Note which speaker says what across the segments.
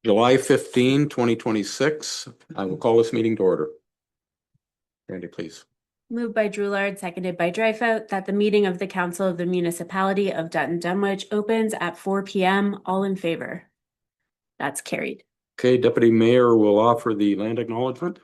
Speaker 1: July 15, 2026. I will call this meeting to order. Randy, please.
Speaker 2: Moved by Droulard, seconded by Dryfout, that the meeting of the Council of the Municipality of Dutton Dunwich opens at 4 p.m. All in favor? That's carried.
Speaker 1: Okay, Deputy Mayor will offer the land acknowledgement.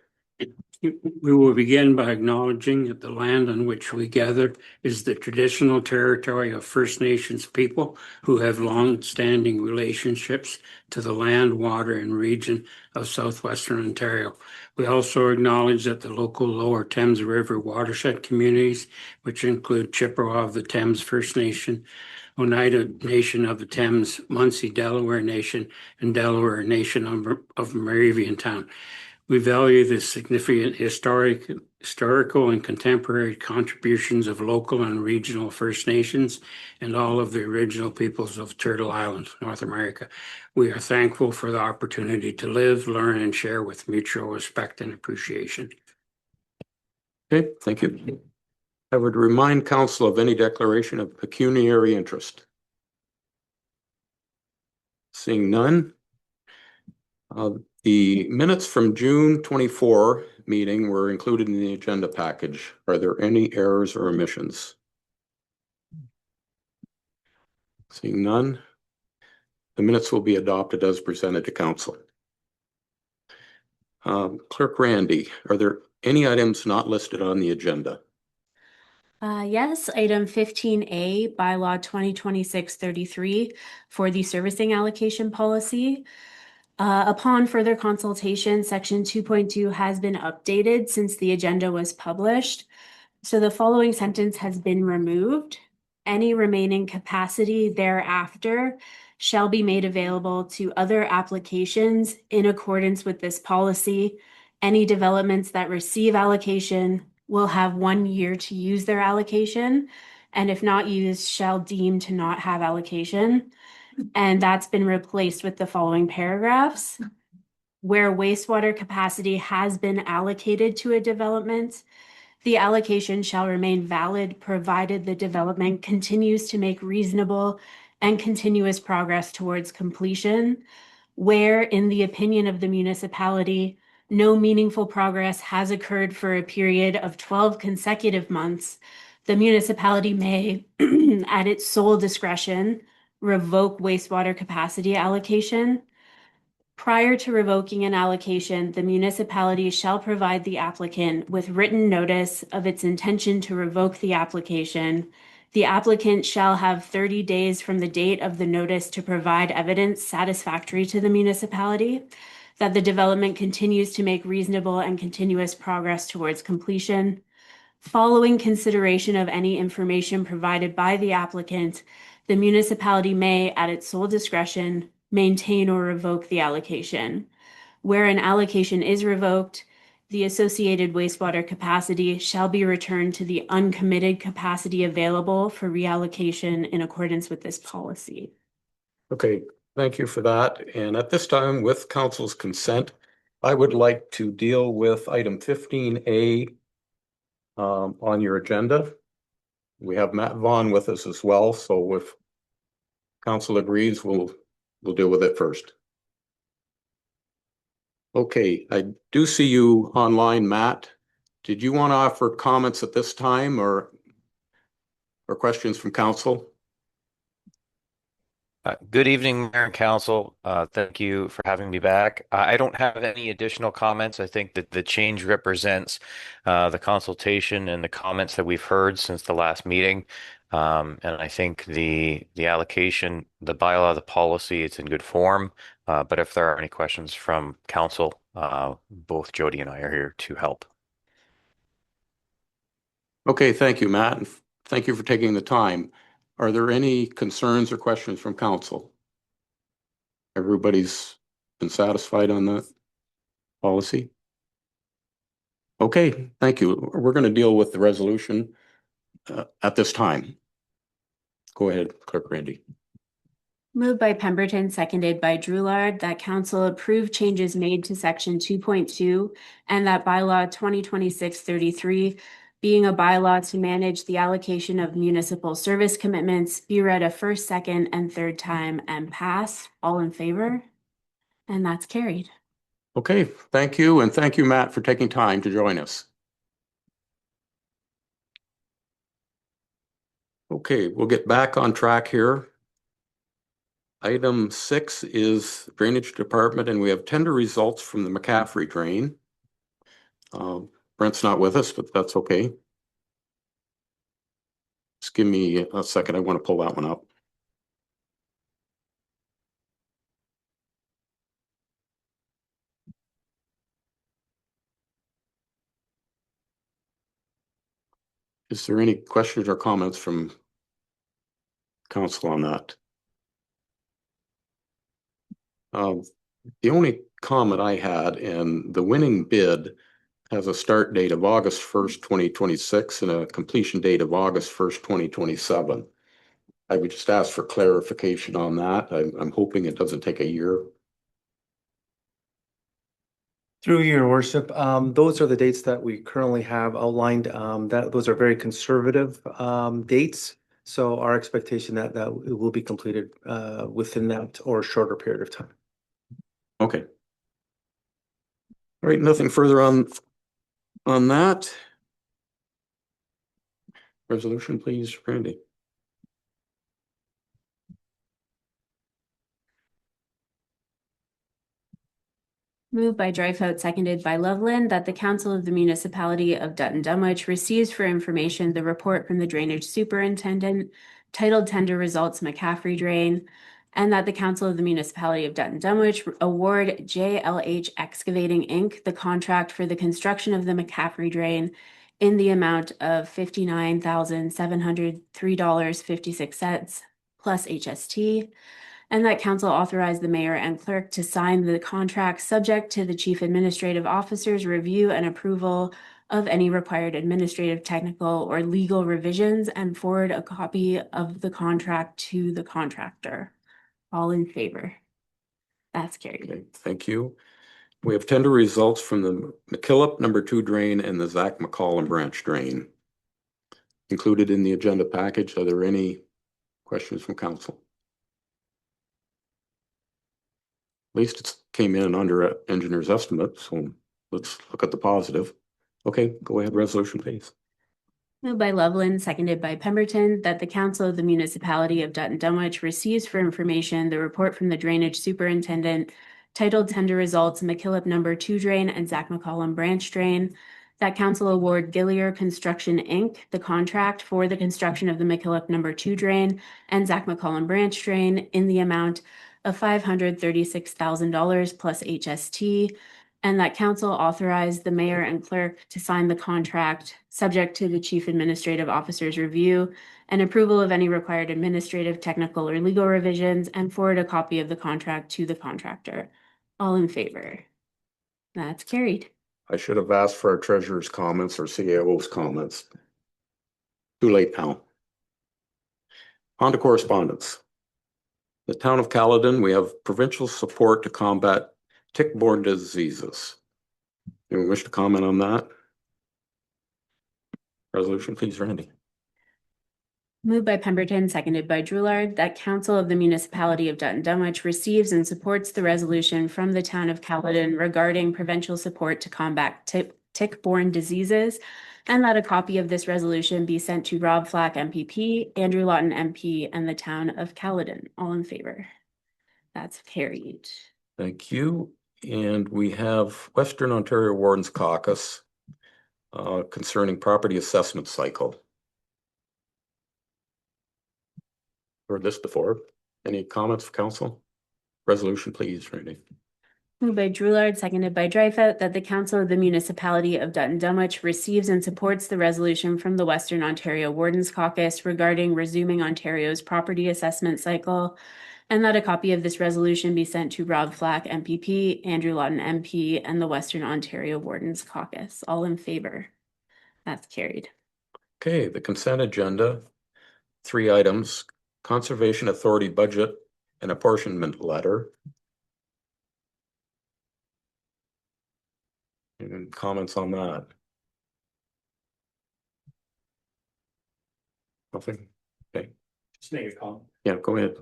Speaker 3: We will begin by acknowledging that the land on which we gather is the traditional territory of First Nations people who have long-standing relationships to the land, water, and region of southwestern Ontario. We also acknowledge that the local Lower Thames River watershed communities, which include Chippewa of the Thames First Nation, Oneida Nation of the Thames, Munsee Delaware Nation, and Delaware Nation of Moraviantown. We value the significant historical and contemporary contributions of local and regional First Nations and all of the original peoples of Turtle Island, North America. We are thankful for the opportunity to live, learn, and share with mutual respect and appreciation.
Speaker 1: Okay, thank you. I would remind council of any declaration of pecuniary interest. Seeing none. The minutes from June 24 meeting were included in the agenda package. Are there any errors or omissions? Seeing none. The minutes will be adopted as presented to council. Clerk Randy, are there any items not listed on the agenda?
Speaker 2: Yes, item 15A, bylaw 2026-33 for the servicing allocation policy. Upon further consultation, section 2.2 has been updated since the agenda was published. So the following sentence has been removed. Any remaining capacity thereafter shall be made available to other applications in accordance with this policy. Any developments that receive allocation will have 1 year to use their allocation, and if not used, shall deem to not have allocation. And that's been replaced with the following paragraphs. Where wastewater capacity has been allocated to a development, the allocation shall remain valid provided the development continues to make reasonable and continuous progress towards completion. Where, in the opinion of the municipality, no meaningful progress has occurred for a period of 12 consecutive months, the municipality may, at its sole discretion, revoke wastewater capacity allocation. Prior to revoking an allocation, the municipality shall provide the applicant with written notice of its intention to revoke the application. The applicant shall have 30 days from the date of the notice to provide evidence satisfactory to the municipality that the development continues to make reasonable and continuous progress towards completion. Following consideration of any information provided by the applicant, the municipality may, at its sole discretion, maintain or revoke the allocation. Where an allocation is revoked, the associated wastewater capacity shall be returned to the uncommitted capacity available for reallocation in accordance with this policy.
Speaker 1: Okay, thank you for that. And at this time, with council's consent, I would like to deal with item 15A on your agenda. We have Matt Vaughn with us as well, so if council agrees, we'll deal with it first. Okay, I do see you online, Matt. Did you want to offer comments at this time or questions from council?
Speaker 4: Good evening, Mayor and Council. Thank you for having me back. I don't have any additional comments. I think that the change represents the consultation and the comments that we've heard since the last meeting. And I think the allocation, the bylaw, the policy, it's in good form. But if there are any questions from Council, both Jody and I are here to help.
Speaker 1: Okay, thank you, Matt. And thank you for taking the time. Are there any concerns or questions from council? Everybody's been satisfied on that policy? Okay, thank you. We're going to deal with the resolution at this time. Go ahead, Clerk Randy.
Speaker 2: Moved by Pemberton, seconded by Droulard, that council approve changes made to section 2.2 and that bylaw 2026-33 being a bylaw to manage the allocation of municipal service commitments be read a first, second, and third time and pass. All in favor? And that's carried.
Speaker 1: Okay, thank you. And thank you, Matt, for taking time to join us. Okay, we'll get back on track here. Item 6 is Drainage Department, and we have tender results from the McCaffrey drain. Brent's not with us, but that's okay. Just give me a second. I want to pull that one up. Is there any questions or comments from council on that? The only comment I had, and the winning bid has a start date of August 1st, 2026 and a completion date of August 1st, 2027. I would just ask for clarification on that. I'm hoping it doesn't take a year.
Speaker 5: Through your worship, those are the dates that we currently have outlined. That those are very conservative dates. So our expectation that it will be completed within that or a shorter period of time.
Speaker 1: Okay. All right, nothing further on that. Resolution, please, Randy.
Speaker 2: Moved by Dryfoot, seconded by Loveland, that the Council of the Municipality of Dutton Dunwich receives for information the report from the Drainage Superintendent titled Tender Results McCaffrey Drain, and that the Council of the Municipality of Dutton Dunwich award JLH Excavating Inc. the contract for the construction of the McCaffrey Drain in the amount of $59,703.56 plus HST. And that council authorize the mayor and clerk to sign the contract subject to the chief administrative officer's review and approval of any required administrative, technical, or legal revisions and forward a copy of the contract to the contractor. All in favor? That's carried.
Speaker 1: Okay, thank you. We have tender results from the McKillop #2 drain and the Zach McCollum branch drain. Included in the agenda package, are there any questions from council? At least it came in under engineer's estimate, so let's look at the positive. Okay, go ahead, resolution, please.
Speaker 2: Moved by Loveland, seconded by Pemberton, that the Council of the Municipality of Dutton Dunwich receives for information the report from the Drainage Superintendent titled Tender Results McKillop #2 Drain and Zach McCollum Branch Drain. That council award Gillier Construction Inc. the contract for the construction of the McKillop #2 Drain and Zach McCollum Branch Drain in the amount of $536,000 plus HST. And that council authorized the mayor and clerk to sign the contract subject to the chief administrative officer's review and approval of any required administrative, technical, or legal revisions and forward a copy of the contract to the contractor. All in favor? That's carried.
Speaker 1: I should have asked for our treasurer's comments or CAO's comments. Too late now. On to correspondence. The town of Caledon, we have provincial support to combat tick-borne diseases. Anyone wish to comment on that? Resolution, please, Randy.
Speaker 2: Moved by Pemberton, seconded by Drouillard, that Council of the Municipality of Dutton Dunwich receives and supports the resolution from the town of Caledon regarding provincial support to combat tick-borne diseases, and that a copy of this resolution be sent to Rob Flack, MPP, Andrew Lawton, MP, and the town of Caledon. All in favor? That's carried.
Speaker 1: Thank you. And we have Western Ontario Wardens Caucus concerning property assessment cycle. Heard this before. Any comments for council? Resolution, please, Randy.
Speaker 2: Moved by Drouillard, seconded by Dryfoot, that the Council of the Municipality of Dutton Dunwich receives and supports the resolution from the Western Ontario Wardens Caucus regarding resuming Ontario's property assessment cycle, and that a copy of this resolution be sent to Rob Flack, MPP, Andrew Lawton, MP, and the Western Ontario Wardens Caucus. All in favor? That's carried.
Speaker 1: Okay, the consent agenda, 3 items, Conservation Authority budget and apportionment letter. Any comments on that? Nothing? Okay.
Speaker 5: Just make a comment.
Speaker 1: Yeah, go ahead.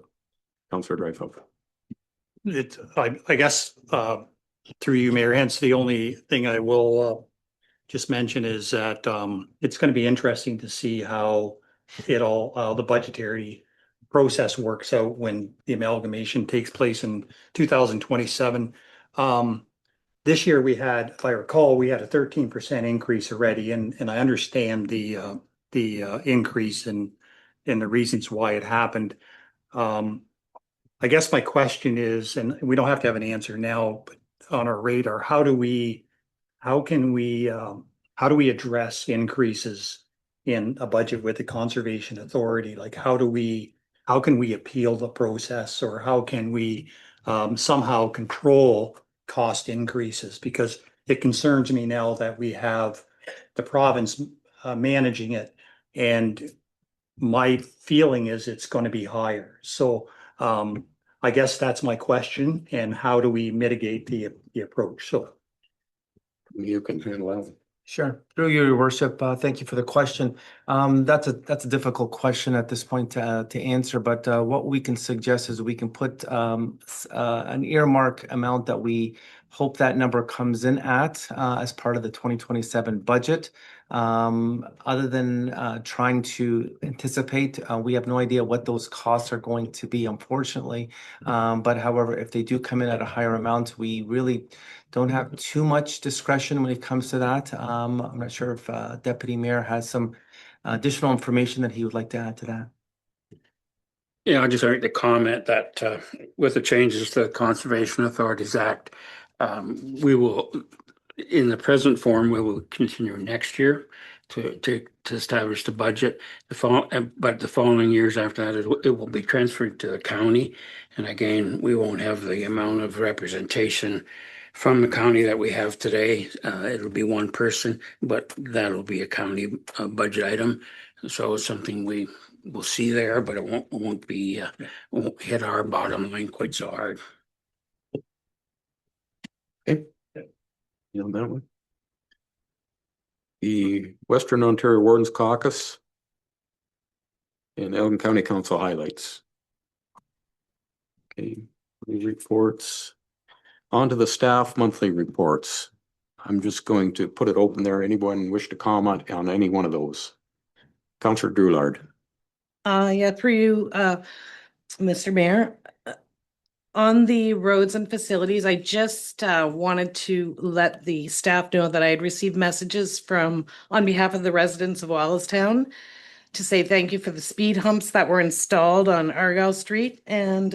Speaker 1: Councillor Dreyfus.
Speaker 6: I guess, through you, Mayor, hence the only thing I will, just mention is that, it's going to be interesting to see how the budgetary process works out when the amalgamation takes place in 2027. This year we had, if I recall, we had a 13% increase already, and I understand the increase and the reasons why it happened. I guess my question is, and we don't have to have an answer now, but on our radar, how can we address increases in a budget with the Conservation Authority? Like, how can we appeal the process, or how can we somehow control cost increases? Because it concerns me now that we have the province managing it, and my feeling is it's going to be higher. So I guess that's my question, and how do we mitigate the approach? So
Speaker 1: You can handle that.
Speaker 5: Sure. Through you, Your Worship, thank you for the question. That's a difficult question at this point to answer, but what we can suggest is we can put an earmark amount that we hope that number comes in at as part of the 2027 budget. Other than trying to anticipate, we have no idea what those costs are going to be, unfortunately. But however, if they do come in at a higher amount, we really don't have too much discretion when it comes to that. I'm not sure if Deputy Mayor has some additional information that he would like to add to that.
Speaker 3: Yeah, I just like to comment that with the changes to the Conservation Authorities Act, we will, in the present form, we will continue next year to establish the budget. But the following years after that, it will be transferred to the county. And again, we won't have the amount of representation from the county that we have today. It'll be one person, but that'll be a county budget item. So it's something we will see there, but it won't hit our bottom line quite so hard.
Speaker 1: Okay. You know that one? The Western Ontario Wardens Caucus and Elgin County Council highlights. Okay, reports. On to the staff monthly reports. I'm just going to put it open there. Anyone wish to comment on any one of those? Councillor Doulard.
Speaker 7: Yeah, through you, Mr. Mayor. On the roads and facilities, I just wanted to let the staff know that I had received messages on behalf of the residents of Wallestown to say thank you for the speed humps that were installed on Argyle Street, and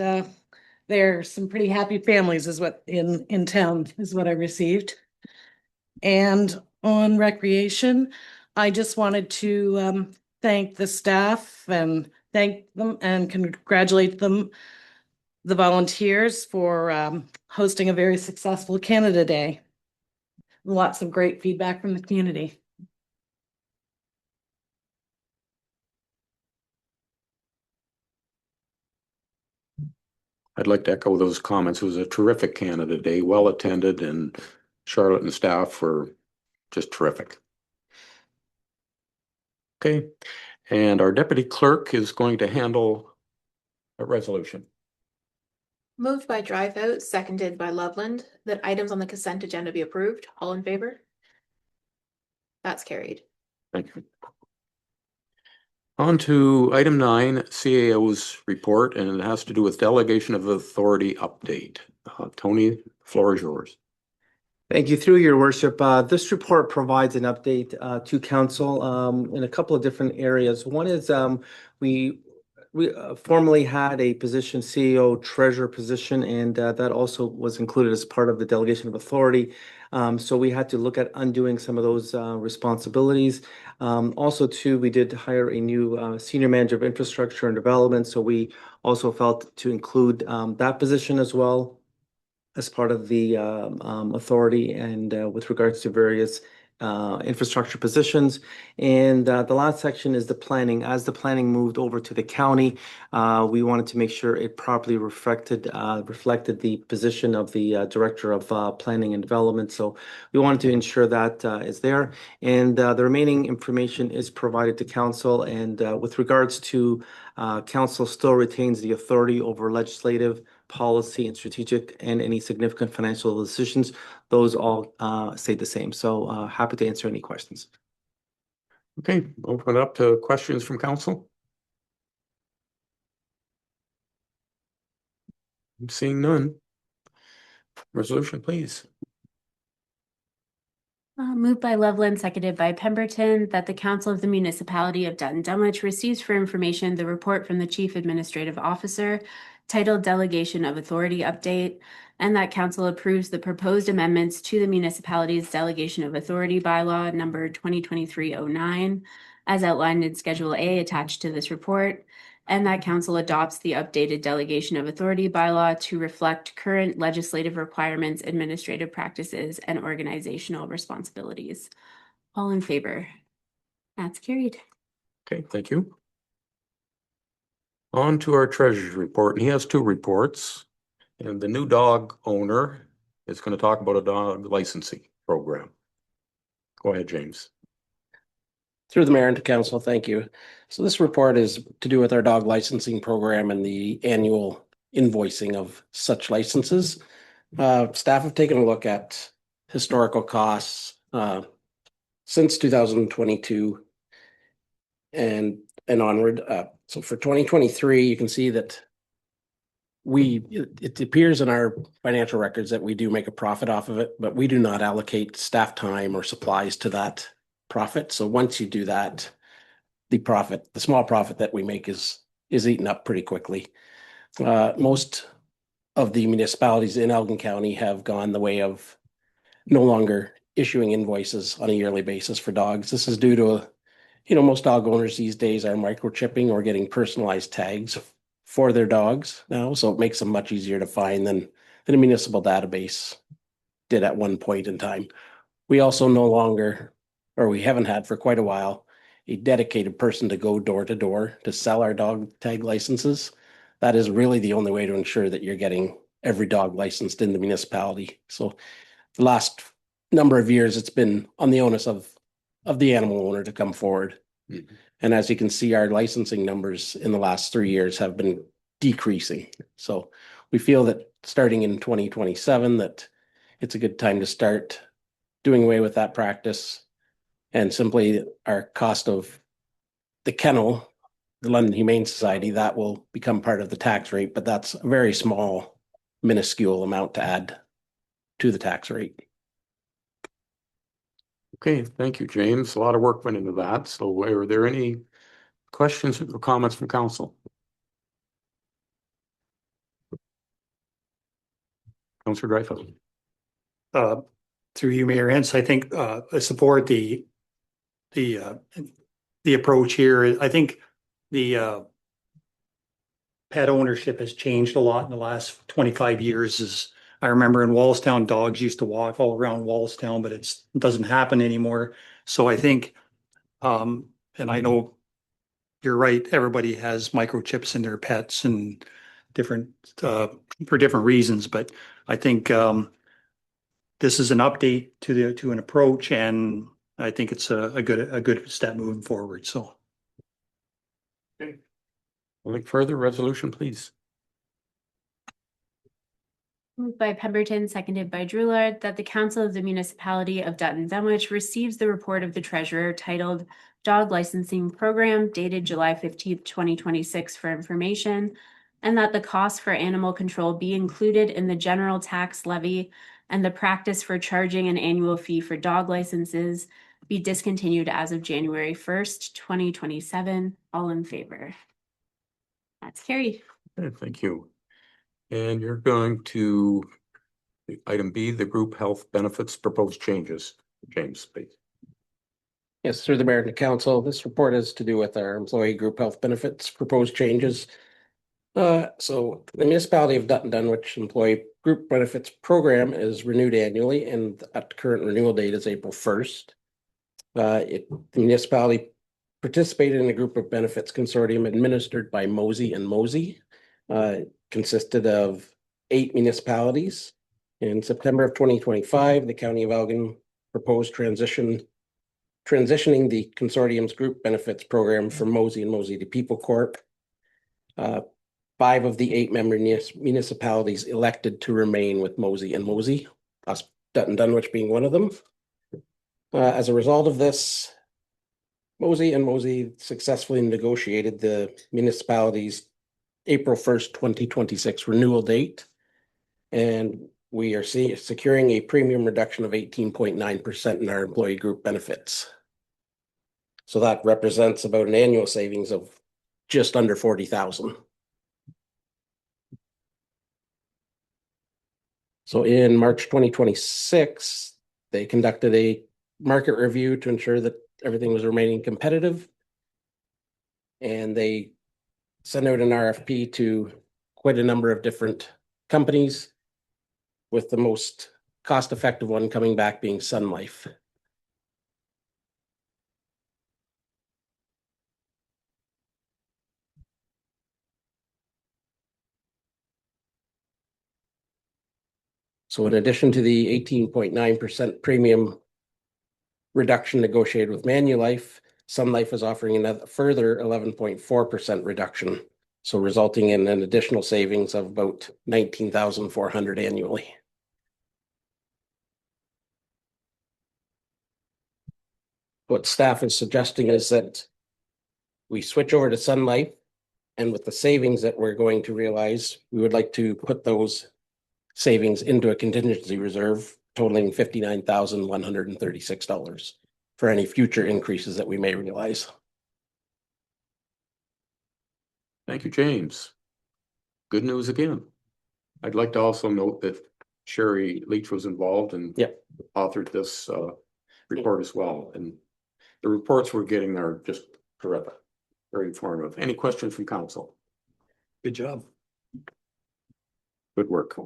Speaker 7: there are some pretty happy families is what in town is what I received. And on recreation, I just wanted to thank the staff and thank them and congratulate them, the volunteers, for hosting a very successful Canada Day. Lots of great feedback from the community.
Speaker 1: I'd like to echo those comments. It was a terrific Canada Day, well attended, and Charlotte and staff were just terrific. Okay, and our deputy clerk is going to handle a resolution.
Speaker 8: Moved by Driveout, seconded by Loveland, that items on the consent agenda be approved. All in favor? That's carried.
Speaker 1: Thank you. On to item 9, CAO's report, and it has to do with delegation of authority update. Tony, the floor is yours.
Speaker 5: Thank you. Through your worship, this report provides an update to council in a couple of different areas. One is we formerly had a position, CEO treasurer position, and that also was included as part of the delegation of authority. So we had to look at undoing some of those responsibilities. Also, too, we did hire a new senior manager of infrastructure and development. So we also felt to include that position as well as part of the authority and with regards to various infrastructure positions. And the last section is the planning. As the planning moved over to the county, we wanted to make sure it properly reflected the position of the director of planning and development. So we wanted to ensure that is there. And the remaining information is provided to council. And with regards to council still retains the authority over legislative policy and strategic and any significant financial decisions, those all stay the same. So happy to answer any questions.
Speaker 1: Okay, open it up to questions from council. I'm seeing none. Resolution, please.
Speaker 2: Moved by Loveland, seconded by Pemberton, that the Council of the Municipality of Dutton Dunwich receives for information the report from the Chief Administrative Officer titled Delegation of Authority Update, and that council approves the proposed amendments to the municipality's Delegation of Authority bylaw number 2023-09 as outlined in Schedule A attached to this report, and that council adopts the updated Delegation of Authority bylaw to reflect current legislative requirements, administrative practices, and organizational responsibilities. All in favor? That's carried.
Speaker 1: Okay, thank you. On to our treasurer's report, and he has two reports. And the new dog owner is going to talk about a dog licensing program. Go ahead, James.
Speaker 9: Through the mayor and to council, thank you. So this report is to do with our dog licensing program and the annual invoicing of such licenses. Staff have taken a look at historical costs since 2022 and onward. So for 2023, you can see that it appears in our financial records that we do make a profit off of it, but we do not allocate staff time or supplies to that profit. So once you do that, the small profit that we make is eaten up pretty quickly. Most of the municipalities in Elgin County have gone the way of no longer issuing invoices on a yearly basis for dogs. This is due to, most dog owners these days are microchipping or getting personalized tags for their dogs now. So it makes them much easier to find than a municipal database did at one point in time. We also no longer, or we haven't had for quite a while, a dedicated person to go door to door to sell our dog tag licenses. That is really the only way to ensure that you're getting every dog licensed in the municipality. So the last number of years, it's been on the onus of the animal owner to come forward. Mm-hmm. And as you can see, our licensing numbers in the last 3 years have been decreasing. So we feel that starting in 2027, that it's a good time to start doing away with that practice. And simply our cost of the kennel, the London Humane Society, that will become part of the tax rate, but that's a very small, minuscule amount to add to the tax rate.
Speaker 1: Okay, thank you, James. A lot of work went into that. So are there any questions or comments from council? Councillor Dreyfus.
Speaker 6: Through you, Mayor Hens, I think I support the approach here. I think the pet ownership has changed a lot in the last 25 years. As I remember in Wallstown, dogs used to walk all around Wallstown, but it doesn't happen anymore. So I think, and I know you're right, everybody has microchips in their pets and different for different reasons, but I think this is an update to an approach, and I think it's a good step moving forward. So,
Speaker 1: okay. Any further resolution, please?
Speaker 2: Moved by Pemberton, seconded by Drouillard, that the Council of the Municipality of Dutton Dunwich receives the report of the treasurer titled Dog Licensing Program dated July 15th, 2026 for information, and that the cost for animal control be included in the general tax levy and the practice for charging an annual fee for dog licenses be discontinued as of January 1st, 2027. All in favor? That's carried.
Speaker 1: Okay, thank you. And you're going to item B, the group health benefits proposed changes. James, please.
Speaker 9: Yes, through the mayor and the council, this report is to do with our employee group health benefits proposed changes. So the Municipality of Dutton Dunwich Employee Group Benefits Program is renewed annually, and at the current renewal date is April 1st. The municipality participated in a group of benefits consortium administered by Mosey and Mosey. Consisted of 8 municipalities. In September of 2025, the County of Elgin proposed transitioning the consortium's group benefits program from Mosey and Mosey to People Corp. 5 of the 8 member municipalities elected to remain with Mosey and Mosey, us Dutton Dunwich being one of them. As a result of this, Mosey and Mosey successfully negotiated the municipality's April 1st, 2026 renewal date. And we are securing a premium reduction of 18.9% in our employee group benefits. So that represents about an annual savings of just under 40,000. So in March 2026, they conducted a market review to ensure that everything was remaining competitive. And they sent out an RFP to quite a number of different companies, with the most cost-effective one coming back being Sun Life. So in addition to the 18.9% premium reduction negotiated with Manulife, Sun Life is offering another further 11.4% reduction, so resulting in an additional savings of about 19,400 annually. What staff is suggesting is that we switch over to Sun Life, and with the savings that we're going to realize, we would like to put those savings into a contingency reserve totaling $59,136 for any future increases that we may realize.
Speaker 1: Thank you, James. Good news again. I'd like to also note that Sherry Leach was involved and
Speaker 9: Yep.
Speaker 1: authored this report as well. And the reports we're getting are just terrific, very informative. Any questions from council?
Speaker 6: Good job.
Speaker 1: Good work.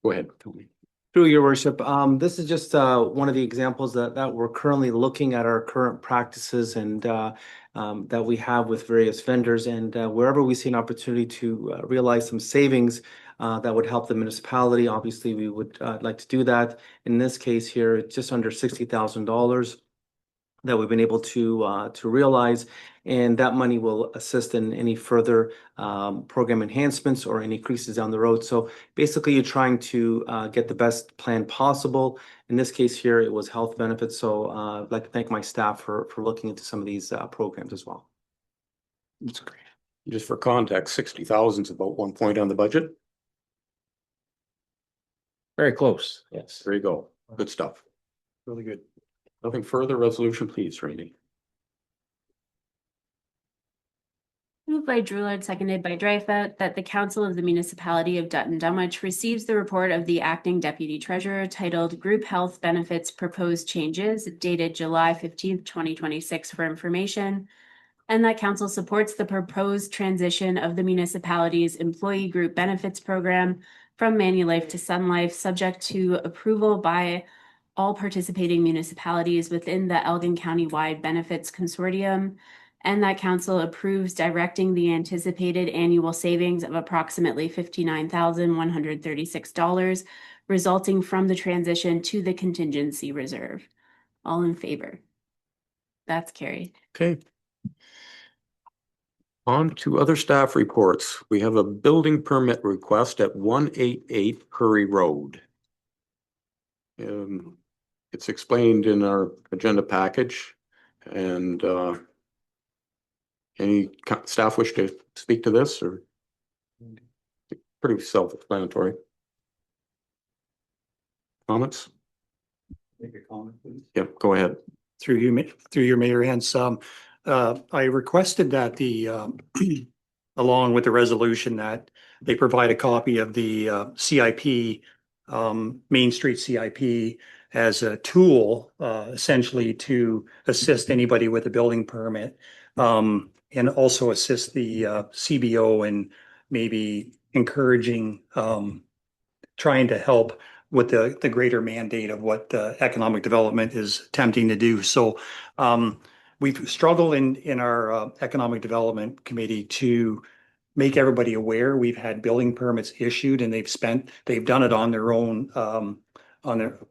Speaker 1: Go ahead, Tony.
Speaker 5: Through your worship, this is just one of the examples that we're currently looking at our current practices and that we have with various vendors, and wherever we see an opportunity to realize some savings that would help the municipality, obviously we would like to do that. In this case here, it's just under $60,000 that we've been able to realize, and that money will assist in any further program enhancements or any increases down the road. So basically, you're trying to get the best plan possible. In this case here, it was health benefits. So I'd like to thank my staff for looking into some of these programs as well.
Speaker 1: That's great. Just for context, 60,000 is about 1 point on the budget.
Speaker 9: Very close, yes.
Speaker 1: There you go. Good stuff.
Speaker 6: Really good.
Speaker 1: Nothing further. Resolution, please, Randy.
Speaker 2: Moved by Drewlard, seconded by Dreyfus, that the Council of the Municipality of Dutton Dunwich receives the report of the Acting Deputy Treasurer titled Group Health Benefits Proposed Changes, dated July 15th, 2026 for information, and that Council supports the proposed transition of the municipality's employee group benefits program from Manulife to Sun Life, subject to approval by all participating municipalities within the Elgin County-wide Benefits Consortium, and that Council approves directing the anticipated annual savings of approximately $59,136 resulting from the transition to the contingency reserve. All in favor? That's carried.
Speaker 1: Okay. On to other staff reports. We have a building permit request at 188 Hurry Road. It's explained in our agenda package, and any staff wish to speak to this, or pretty self-explanatory? Comments?
Speaker 6: Make a comment, please.
Speaker 1: Yep, go ahead.
Speaker 6: Through your mayor, Hens, I requested that along with the resolution, that they provide a copy of the CIP, Main Street CIP, as a tool, essentially to assist anybody with a building permit, and also assist the CBO in maybe encouraging, trying to help with the greater mandate of what economic development is attempting to do. So we've struggled in our economic development committee to make everybody aware. We've had building permits issued, and they've done it on their own,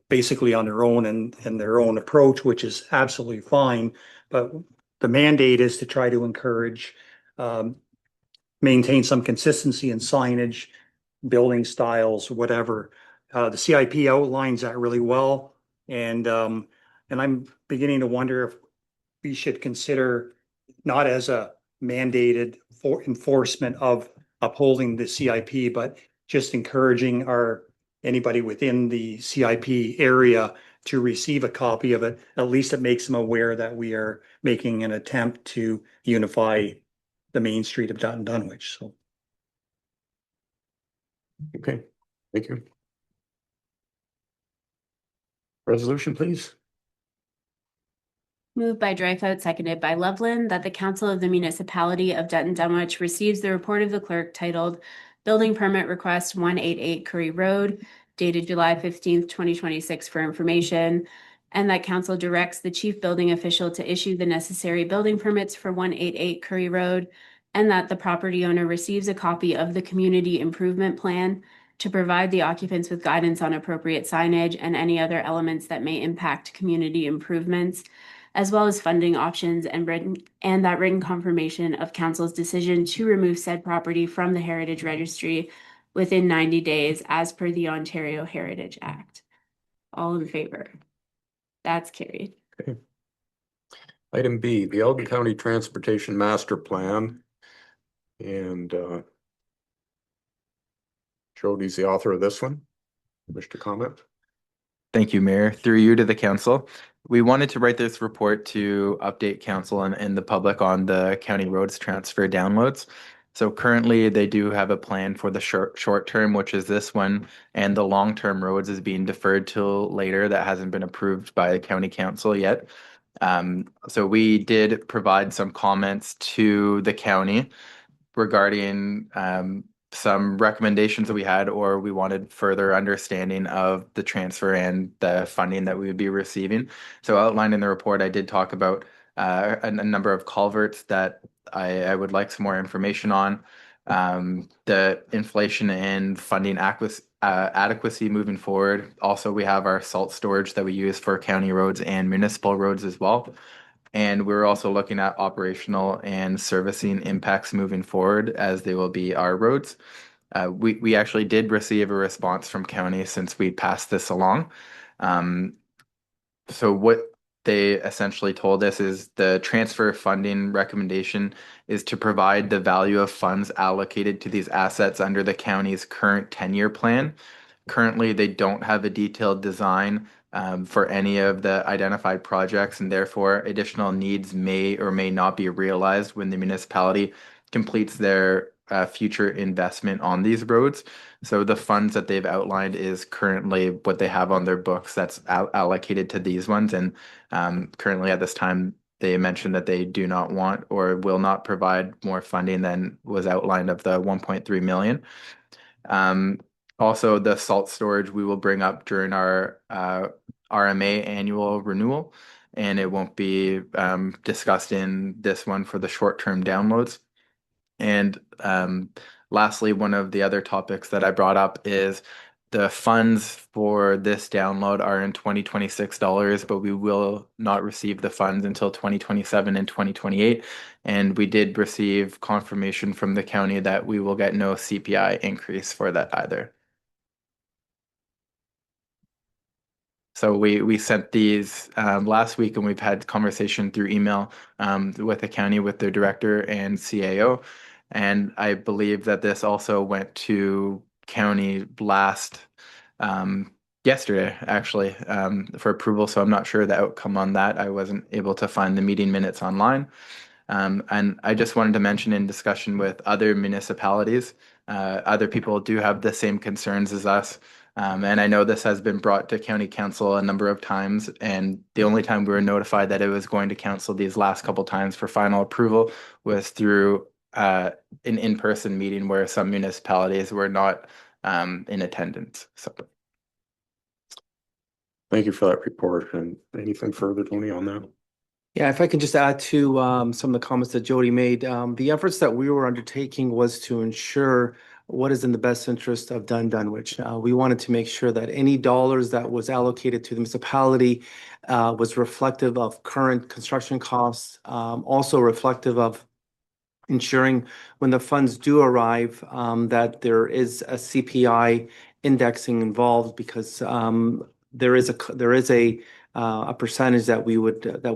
Speaker 6: basically on their own and their own approach, which is absolutely fine. But the mandate is to try to encourage maintain some consistency in signage, building styles, whatever. The CIP outlines that really well. And I'm beginning to wonder if we should consider not as a mandated for enforcement of upholding the CIP, but just encouraging anybody within the CIP area to receive a copy of it. At least it makes them aware that we are making an attempt to unify the main street of Dutton Dunwich. So.
Speaker 1: Okay, thank you. Resolution, please.
Speaker 2: Moved by Dreyfus, seconded by Loveland, that the Council of the Municipality of Dutton Dunwich receives the report of the clerk titled Building Permit Request 188 Curry Road, dated July 15th, 2026 for information, and that council directs the chief building official to issue the necessary building permits for 188 Curry Road, and that the property owner receives a copy of the community improvement plan to provide the occupants with guidance on appropriate signage and any other elements that may impact community improvements, as well as funding options and that written confirmation of council's decision to remove said property from the Heritage Registry within 90 days as per the Ontario Heritage Act. All in favor? That's carried.
Speaker 1: Okay. Item B, the Elgin County Transportation Master Plan. And Jody's the author of this one. Wish to comment?
Speaker 10: Thank you, Mayor. Through you to the council. We wanted to write this report to update council and the public on the county roads transfer downloads. So currently they do have a plan for the short term, which is this one, and the long-term roads is being deferred till later. That hasn't been approved by the county council yet. So we did provide some comments to the county regarding some recommendations that we had, or we wanted further understanding of the transfer and the funding that we would be receiving. So outlined in the report, I did talk about a number of culverts that I would like some more information on. The inflation and funding adequacy moving forward. Also, we have our salt storage that we use for county roads and municipal roads as well. And we're also looking at operational and servicing impacts moving forward as they will be our roads. We actually did receive a response from county since we passed this along. So what they essentially told us is the transfer funding recommendation is to provide the value of funds allocated to these assets under the county's current 10-year plan. Currently, they don't have a detailed design for any of the identified projects, and therefore additional needs may or may not be realized when the municipality completes their future investment on these roads. So the funds that they've outlined is currently what they have on their books that's allocated to these ones. And currently at this time, they mentioned that they do not want or will not provide more funding than was outlined of the 1.3 million. Also, the salt storage we will bring up during our RMA annual renewal, and it won't be discussed in this one for the short-term downloads. And lastly, one of the other topics that I brought up is the funds for this download are in 2026 dollars, but we will not receive the funds until 2027 and 2028. And we did receive confirmation from the county that we will get no CPI increase for that either. So we sent these last week, and we've had conversation through email with the county, with their director and CAO. And I believe that this also went to county yesterday, actually, for approval. So I'm not sure the outcome on that. I wasn't able to find the meeting minutes online. And I just wanted to mention, in discussion with other municipalities, other people do have the same concerns as us. And I know this has been brought to county council a number of times, and the only time we were notified that it was going to council these last couple times for final approval was through an in-person meeting where some municipalities were not in attendance. So
Speaker 1: Thank you for that report. And anything further, Tony, on that?
Speaker 5: Yeah, if I can just add to some of the comments that Jody made, the efforts that we were undertaking was to ensure what is in the best interest of Dutton Dunwich. We wanted to make sure that any dollars that was allocated to the municipality was reflective of current construction costs, also reflective of ensuring when the funds do arrive, that there is a CPI indexing involved because there is a percentage that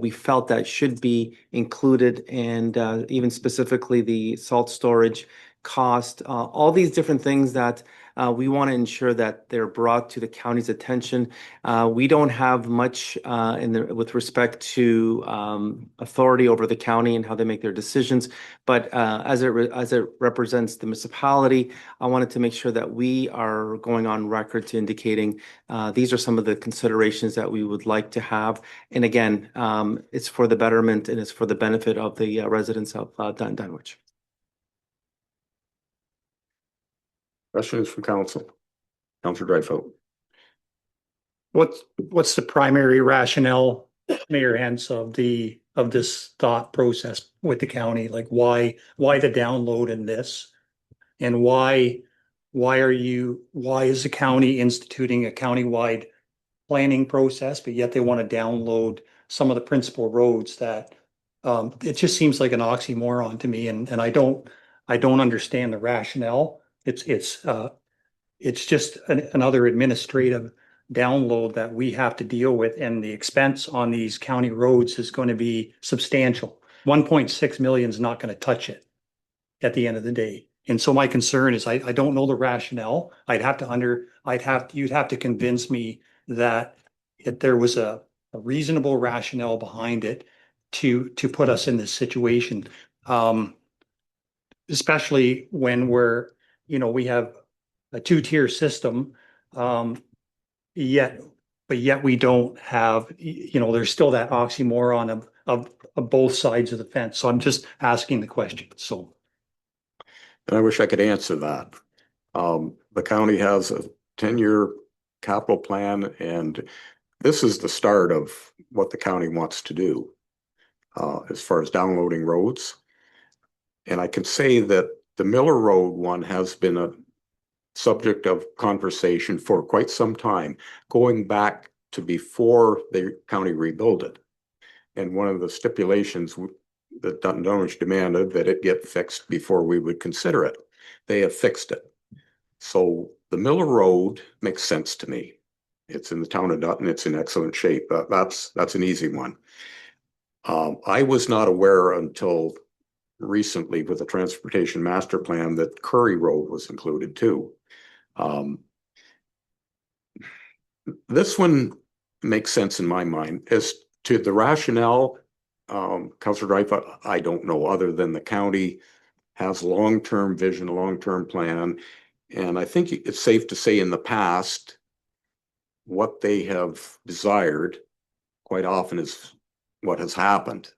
Speaker 5: we felt that should be included, and even specifically the salt storage cost, all these different things that we want to ensure that they're brought to the county's attention. We don't have much with respect to authority over the county and how they make their decisions, but as it represents the municipality, I wanted to make sure that we are going on record to indicating these are some of the considerations that we would like to have. And again, it's for the betterment and it's for the benefit of the residents of Dutton Dunwich.
Speaker 1: Questions from council? Councilor Dreyfus.
Speaker 6: What's the primary rationale, Mayor Hens, of this thought process with the county? Like why the download in this? And why is the county instituting a countywide planning process, but yet they want to download some of the principal roads that it just seems like an oxymoron to me, and I don't understand the rationale. It's just another administrative download that we have to deal with, and the expense on these county roads is going to be substantial. 1.6 million is not going to touch it at the end of the day. And so my concern is I don't know the rationale. You'd have to convince me that there was a reasonable rationale behind it to put us in this situation. Especially when we have a two-tier system, yet we don't have, there's still that oxymoron of both sides of the fence. So I'm just asking the question. So.
Speaker 1: And I wish I could answer that. The county has a 10-year capital plan, and this is the start of what the county wants to do as far as downloading roads. And I can say that the Miller Road one has been a subject of conversation for quite some time, going back to before the county rebuilt it. And one of the stipulations that Dutton Dunwich demanded that it get fixed before we would consider it. They have fixed it. So the Miller Road makes sense to me. It's in the town of Dutton. It's in excellent shape. That's an easy one. I was not aware until recently with the transportation master plan that Curry Road was included too. This one makes sense in my mind. As to the rationale, Councilor Dreyfus, I don't know, other than the county has long-term vision, a long-term plan. And I think it's safe to say in the past, what they have desired quite often is what has happened.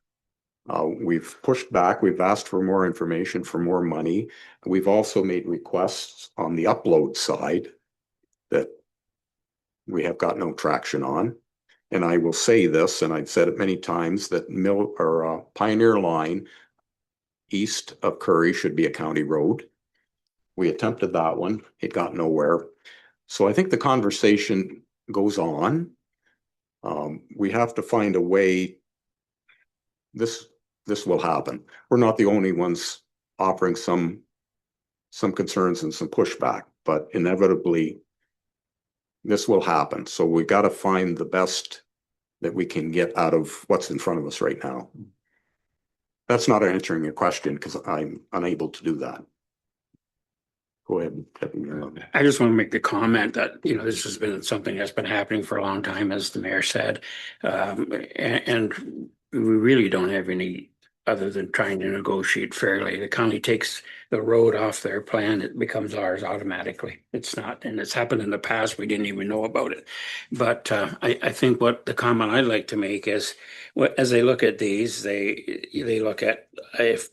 Speaker 1: We've pushed back, we've asked for more information, for more money. We've also made requests on the upload side that we have got no traction on. And I will say this, and I've said it many times, that Pioneer Line east of Curry should be a county road. We attempted that one, it got nowhere. So I think the conversation goes on. We have to find a way. This will happen. We're not the only ones offering some concerns and some pushback, but inevitably this will happen. So we've got to find the best that we can get out of what's in front of us right now. That's not answering your question because I'm unable to do that. Go ahead.
Speaker 3: I just want to make the comment that, this has been something that's been happening for a long time, as the mayor said. And we really don't have any other than trying to negotiate fairly. The county takes the road off their plan, it becomes ours automatically. It's not, and it's happened in the past, we didn't even know about it. But I think what the comment I'd like to make is, as they look at these, they look at, if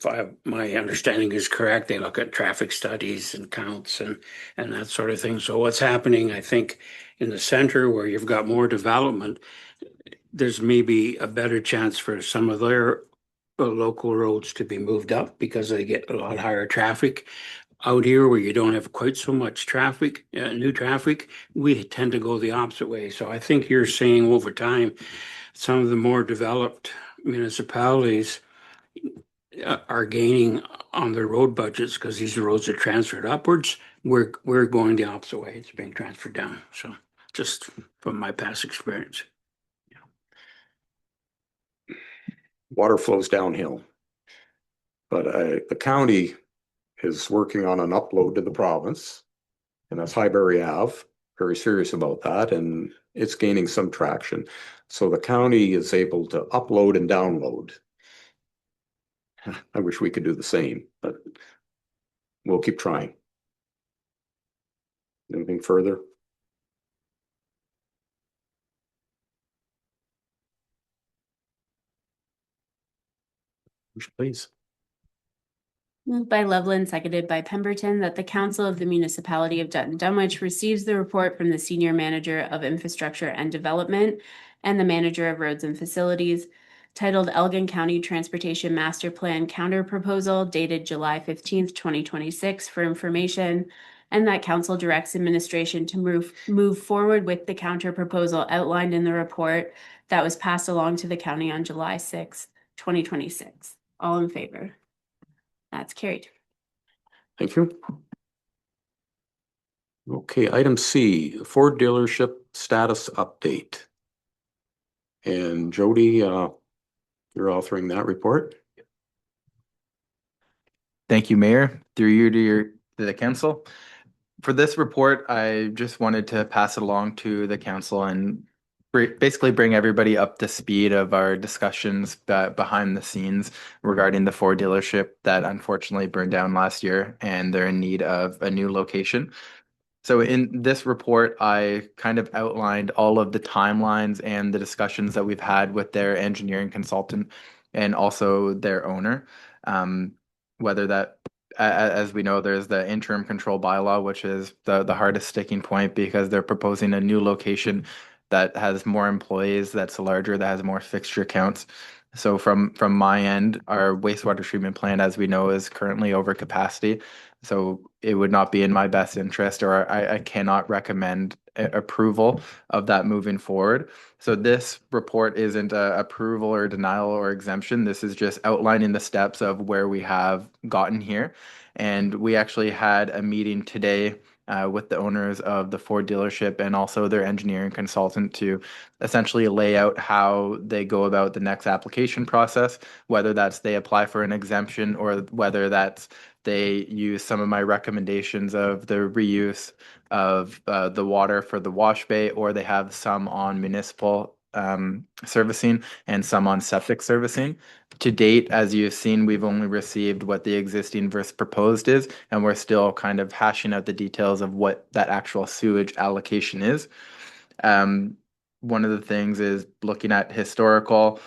Speaker 3: my understanding is correct, they look at traffic studies and counts and that sort of thing. So what's happening, I think, in the center where you've got more development, there's maybe a better chance for some of their local roads to be moved up because they get a lot higher traffic. Out here where you don't have quite so much traffic, new traffic, we tend to go the opposite way. So I think you're saying over time, some of the more developed municipalities are gaining on their road budgets because these roads are transferred upwards. We're going the opposite way. It's being transferred down. So just from my past experience.
Speaker 1: Water flows downhill. But the county is working on an upload to the province, and that's Highbury Ave. Very serious about that, and it's gaining some traction. So the county is able to upload and download. I wish we could do the same, but we'll keep trying. Anything further? Please.
Speaker 2: Moved by Loveland, seconded by Pemberton, that the Council of the Municipality of Dutton Dunwich receives the report from the Senior Manager of Infrastructure and Development and the Manager of Roads and Facilities titled Elgin County Transportation Master Plan Counter Proposal dated July 15th, 2026 for information, and that council directs administration to move forward with the counter proposal outlined in the report that was passed along to the county on July 6th, 2026. All in favor? That's carried.
Speaker 1: Thank you. Okay, item C, Ford dealership status update. And Jody, you're authoring that report.
Speaker 10: Thank you, Mayor. Through you to the council. For this report, I just wanted to pass it along to the council and basically bring everybody up to speed of our discussions behind the scenes regarding the Ford dealership that unfortunately burned down last year, and they're in need of a new location. So in this report, I kind of outlined all of the timelines and the discussions that we've had with their engineering consultant and also their owner. Whether that, as we know, there's the interim control bylaw, which is the hardest sticking point because they're proposing a new location that has more employees, that's larger, that has more fixture counts. So from my end, our wastewater treatment plant, as we know, is currently over capacity. So it would not be in my best interest, or I cannot recommend approval of that moving forward. So this report isn't a approval or denial or exemption. This is just outlining the steps of where we have gotten here. And we actually had a meeting today with the owners of the Ford dealership and also their engineering consultant to essentially lay out how they go about the next application process, whether that's they apply for an exemption or whether that's they use some of my recommendations of the reuse of the water for the wash bay, or they have some on municipal servicing and some on septic servicing. To date, as you've seen, we've only received what the existing versus proposed is, and we're still kind of hashing out the details of what that actual sewage allocation is. One of the things is looking at historical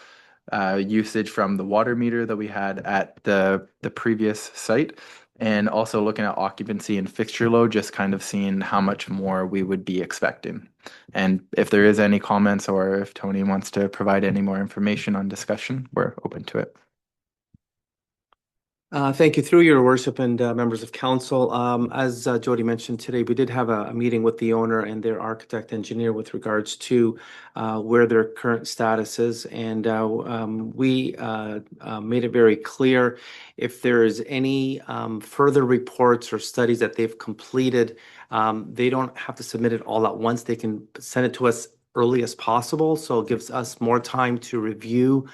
Speaker 10: usage from the water meter that we had at the previous site, and also looking at occupancy and fixture load, just kind of seeing how much more we would be expecting. And if there is any comments or if Tony wants to provide any more information on discussion, we're open to it.
Speaker 5: Thank you. Through your worship and members of council, as Jody mentioned today, we did have a meeting with the owner and their architect engineer with regards to where their current status is. And we made it very clear if there is any further reports or studies that they've completed, they don't have to submit it all at once. They can send it to us early as possible, so it gives us more time to review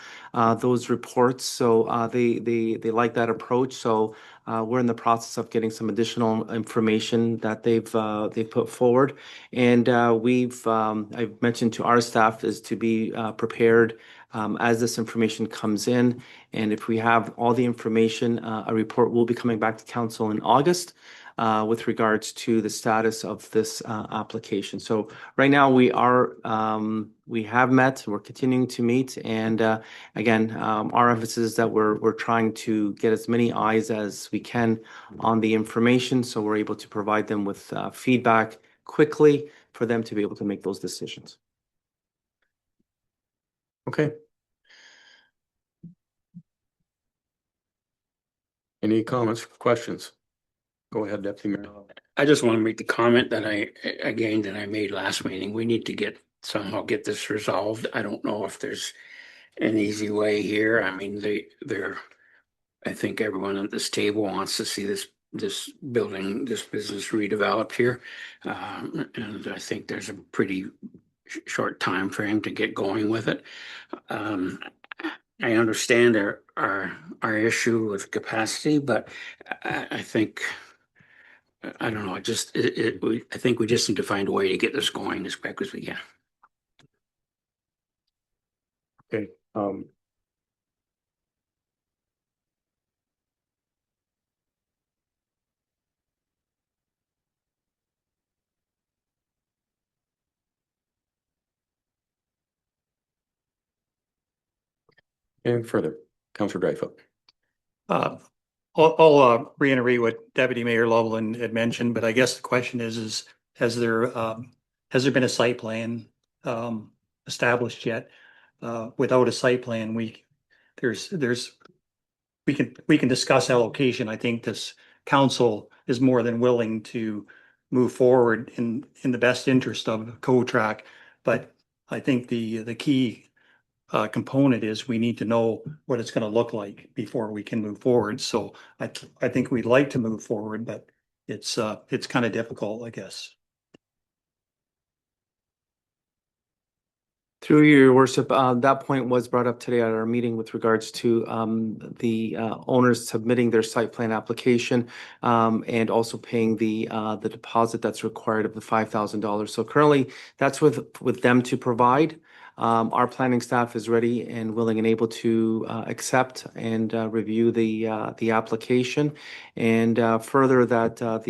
Speaker 5: those reports. So they like that approach. So we're in the process of getting some additional information that they've put forward, and I've mentioned to our staff is to be prepared as this information comes in, and if we have all the information, a report will be coming back to council in August. With regards to the status of this application. So right now we have met, we're continuing to meet, and again, our emphasis is that we're trying to get as many eyes as we can on the information, so we're able to provide them with feedback quickly for them to be able to make those decisions.
Speaker 1: Okay. Any comments, questions? Go ahead, Deputy Mayor.
Speaker 3: I just want to make the comment that I made last meeting. We need to somehow get this resolved. I don't know if there's an easy way here. I mean, they're I think everyone at this table wants to see this building, this business redeveloped here. And I think there's a pretty short time frame to get going with it. Um, I understand our issue with capacity, but I think I don't know. I think we just need to find a way to get this going as quick as we can.
Speaker 1: Okay, and further, Councillor Dreyfus.
Speaker 6: I'll reiterate what Deputy Mayor Loveland had mentioned, but I guess the question is has there been a site plan established yet? Without a site plan, we can discuss allocation. I think this council is more than willing to move forward in the best interest of Co-Track. But I think the key component is we need to know what it's going to look like before we can move forward. So I think we'd like to move forward, but it's kind of difficult, I guess.
Speaker 5: Through your worship, that point was brought up today at our meeting with regards to the owners submitting their site plan application and also paying the deposit that's required of the $5,000. So currently, that's with them to provide. Our planning staff is ready and willing and able to accept and review the application, and further that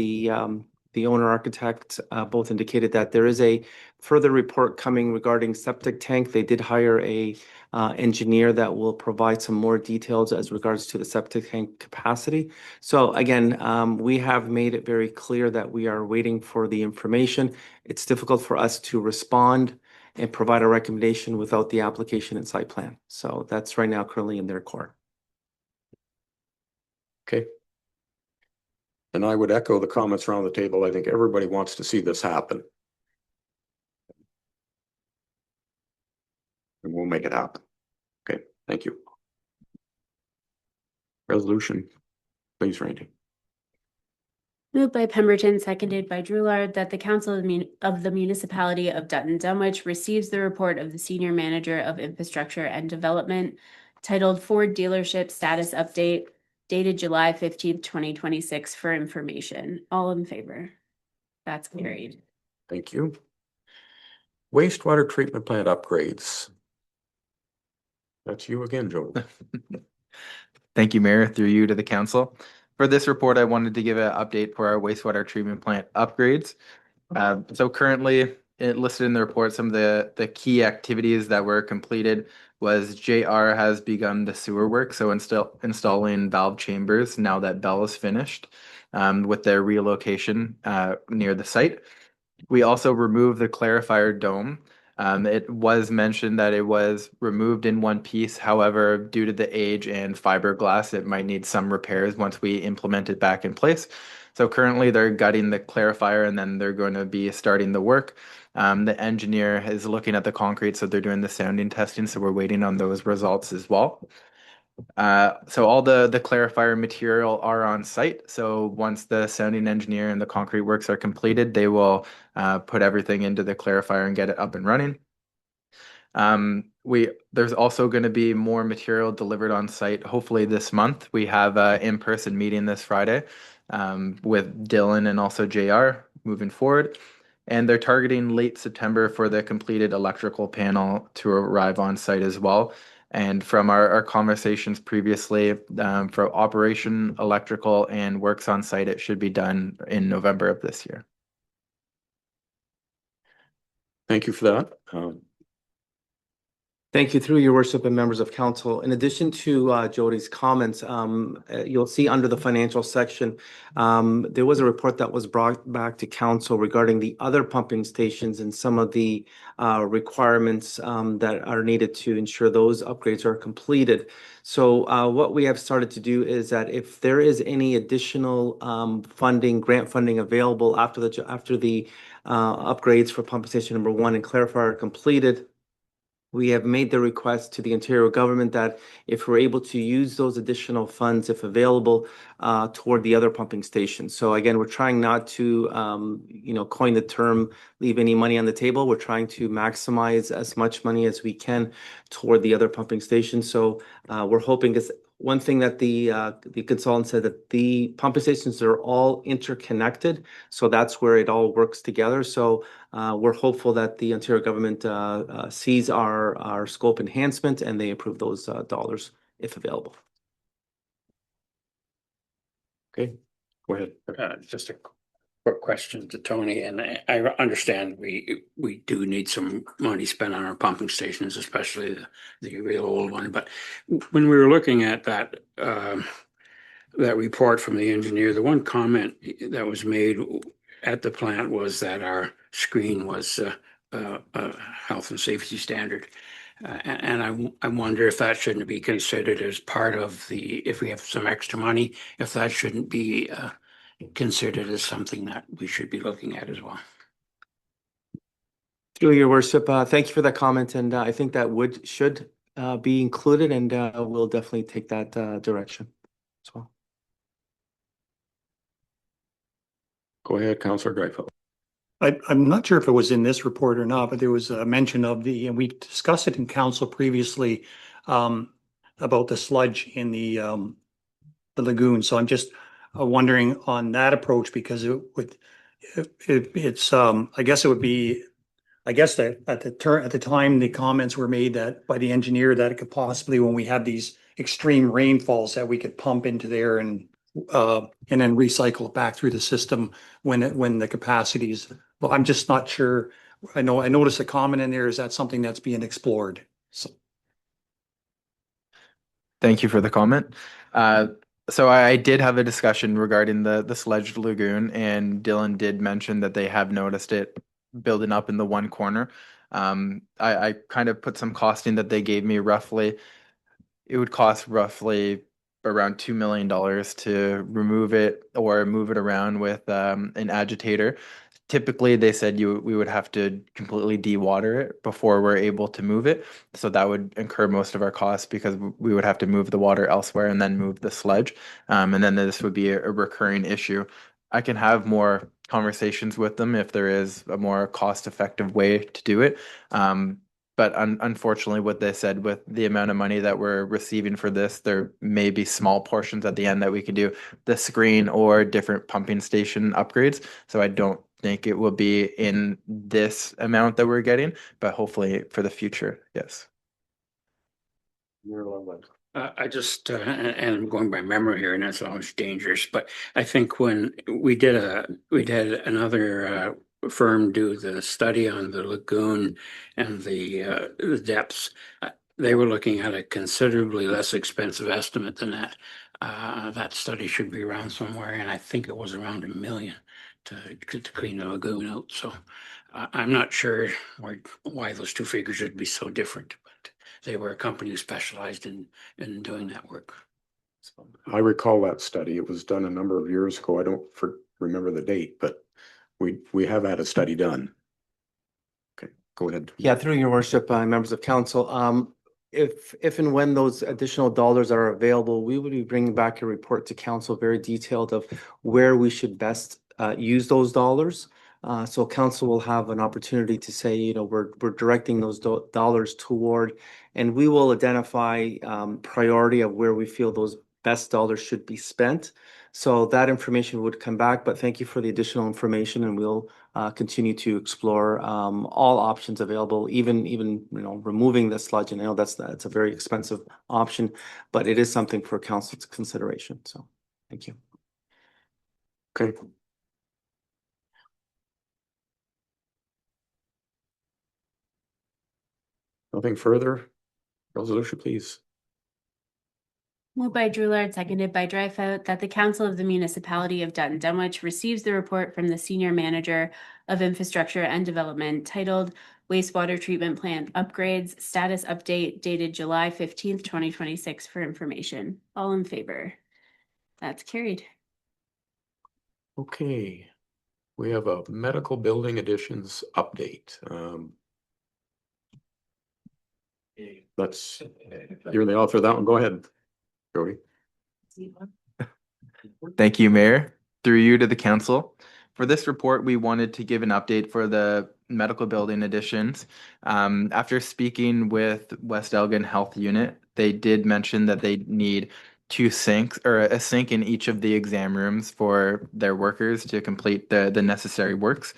Speaker 5: the owner architect both indicated that there is a further report coming regarding septic tank. They did hire a engineer that will provide some more details as regards to the septic tank capacity. So again, we have made it very clear that we are waiting for the information. It's difficult for us to respond and provide a recommendation without the application and site plan. So that's right now currently in their court.
Speaker 1: Okay. And I would echo the comments around the table. I think everybody wants to see this happen. And we'll make it happen. Okay, thank you. Resolution, please, Randy.
Speaker 2: Moved by Pemberton, seconded by Drouillard, that the Council of the Municipality of Dutton Dunwich receives the report of the Senior Manager of Infrastructure and Development titled Ford Dealership Status Update, dated July 15th, 2026 for information. All in favor? That's carried.
Speaker 1: Thank you. Wastewater treatment plant upgrades. That's you again, Joe.
Speaker 10: Thank you, Mayor, through you to the council. For this report, I wanted to give an update for our wastewater treatment plant upgrades. So currently, it listed in the report some of the key activities that were completed was JR has begun the sewer work, so installing valve chambers now that Bell is finished with their relocation near the site. We also removed the clarifier dome. It was mentioned that it was removed in one piece. However, due to the age and fiberglass, it might need some repairs once we implement it back in place. So currently they're gutting the clarifier and then they're going to be starting the work. The engineer is looking at the concrete, so they're doing the sounding testing. So we're waiting on those results as well. So all the clarifier material are on site. So once the sounding engineer and the concrete works are completed, they will put everything into the clarifier and get it up and running. There's also going to be more material delivered on site. Hopefully this month. We have an in-person meeting this Friday with Dylan and also JR moving forward. And they're targeting late September for the completed electrical panel to arrive on site as well. And from our conversations previously, for operation, electrical, and works on site, it should be done in November of this year.
Speaker 1: Thank you for that.
Speaker 5: Thank you, through your worship and members of council. In addition to Jody's comments, you'll see under the financial section, there was a report that was brought back to council regarding the other pumping stations and some of the requirements that are needed to ensure those upgrades are completed. So what we have started to do is that if there is any additional grant funding available after the upgrades for pumping station number 1 and clarifier are completed, we have made the request to the Ontario government that if we're able to use those additional funds, if available, toward the other pumping stations. So again, we're trying not to, coin the term, leave any money on the table. We're trying to maximize as much money as we can toward the other pumping stations. So we're hoping this. One thing that the consultant said that the pumping stations are all interconnected, so that's where it all works together. So we're hopeful that the Ontario government sees our scope enhancement and they approve those dollars if available.
Speaker 1: Okay, go ahead.
Speaker 3: Just a quick question to Tony, and I understand we do need some money spent on our pumping stations, especially the real old one. But when we were looking at that that report from the engineer, the one comment that was made at the plant was that our screen was a health and safety standard. And I wonder if that shouldn't be considered as part of the, if we have some extra money, if that shouldn't be considered as something that we should be looking at as well.
Speaker 5: Through your worship, thank you for that comment, and I think that should be included, and we'll definitely take that direction as well.
Speaker 1: Go ahead, Councillor Dreyfus.
Speaker 6: I'm not sure if it was in this report or not, but there was a mention of and we discussed it in council previously, about the sludge in the lagoon. So I'm just wondering on that approach, because it's I guess it would be, I guess that at the time the comments were made that by the engineer that it could possibly, when we had these extreme rainfalls, that we could pump into there and then recycle it back through the system when the capacity is. Well, I'm just not sure. I noticed a comment in there. Is that something that's being explored? So.
Speaker 10: Thank you for the comment. So I did have a discussion regarding the sledged lagoon, and Dylan did mention that they have noticed it building up in the one corner. I kind of put some costing that they gave me roughly. It would cost roughly around $2 million to remove it or move it around with an agitator. Typically, they said we would have to completely dewater it before we're able to move it. So that would incur most of our costs because we would have to move the water elsewhere and then move the sludge. And then this would be a recurring issue. I can have more conversations with them if there is a more cost-effective way to do it. But unfortunately, what they said, with the amount of money that we're receiving for this, there may be small portions at the end that we can do the screen or different pumping station upgrades. So I don't think it will be in this amount that we're getting, but hopefully for the future, yes.
Speaker 3: I just, and I'm going by memory here, and that's always dangerous, but I think when we had another firm do the study on the lagoon and the depths, they were looking at a considerably less expensive estimate than that. That study should be around somewhere, and I think it was around $1 million to clean the lagoon out. So I'm not sure why those two figures would be so different, but they were a company who specialized in doing that work.
Speaker 1: I recall that study. It was done a number of years ago. I don't remember the date, but we have had a study done. Okay, go ahead.
Speaker 5: Yeah, through your worship, members of council, if and when those additional dollars are available, we would be bringing back a report to council very detailed of where we should best use those dollars. So council will have an opportunity to say, we're directing those dollars toward, and we will identify priority of where we feel those best dollars should be spent. So that information would come back, but thank you for the additional information, and we'll continue to explore all options available, even removing the sludge. And I know that's a very expensive option, but it is something for council's consideration. So thank you.
Speaker 1: Okay. Nothing further? Resolution, please.
Speaker 2: Moved by Drouillard, seconded by Dreyfus, that the Council of the Municipality of Dutton Dunwich receives the report from the Senior Manager of Infrastructure and Development titled Wastewater Treatment Plant Upgrades Status Update dated July 15th, 2026 for information. All in favor? That's carried.
Speaker 1: Okay. We have a medical building additions update. That's, you're the author of that one. Go ahead, Jody.
Speaker 10: Thank you, Mayor. Through you to the council. For this report, we wanted to give an update for the medical building additions. After speaking with West Elgin Health Unit, they did mention that they need two sinks or a sink in each of the exam rooms for their workers to complete the necessary works.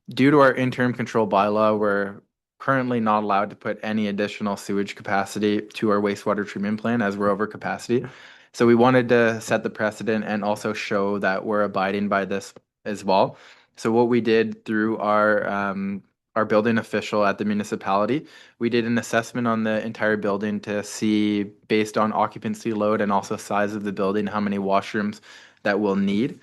Speaker 10: Due to our interim control bylaw, we're currently not allowed to put any additional sewage capacity to our wastewater treatment plant as we're over capacity. So we wanted to set the precedent and also show that we're abiding by this as well. So what we did through our building official at the municipality, we did an assessment on the entire building to see, based on occupancy load and also size of the building, how many washrooms that we'll need.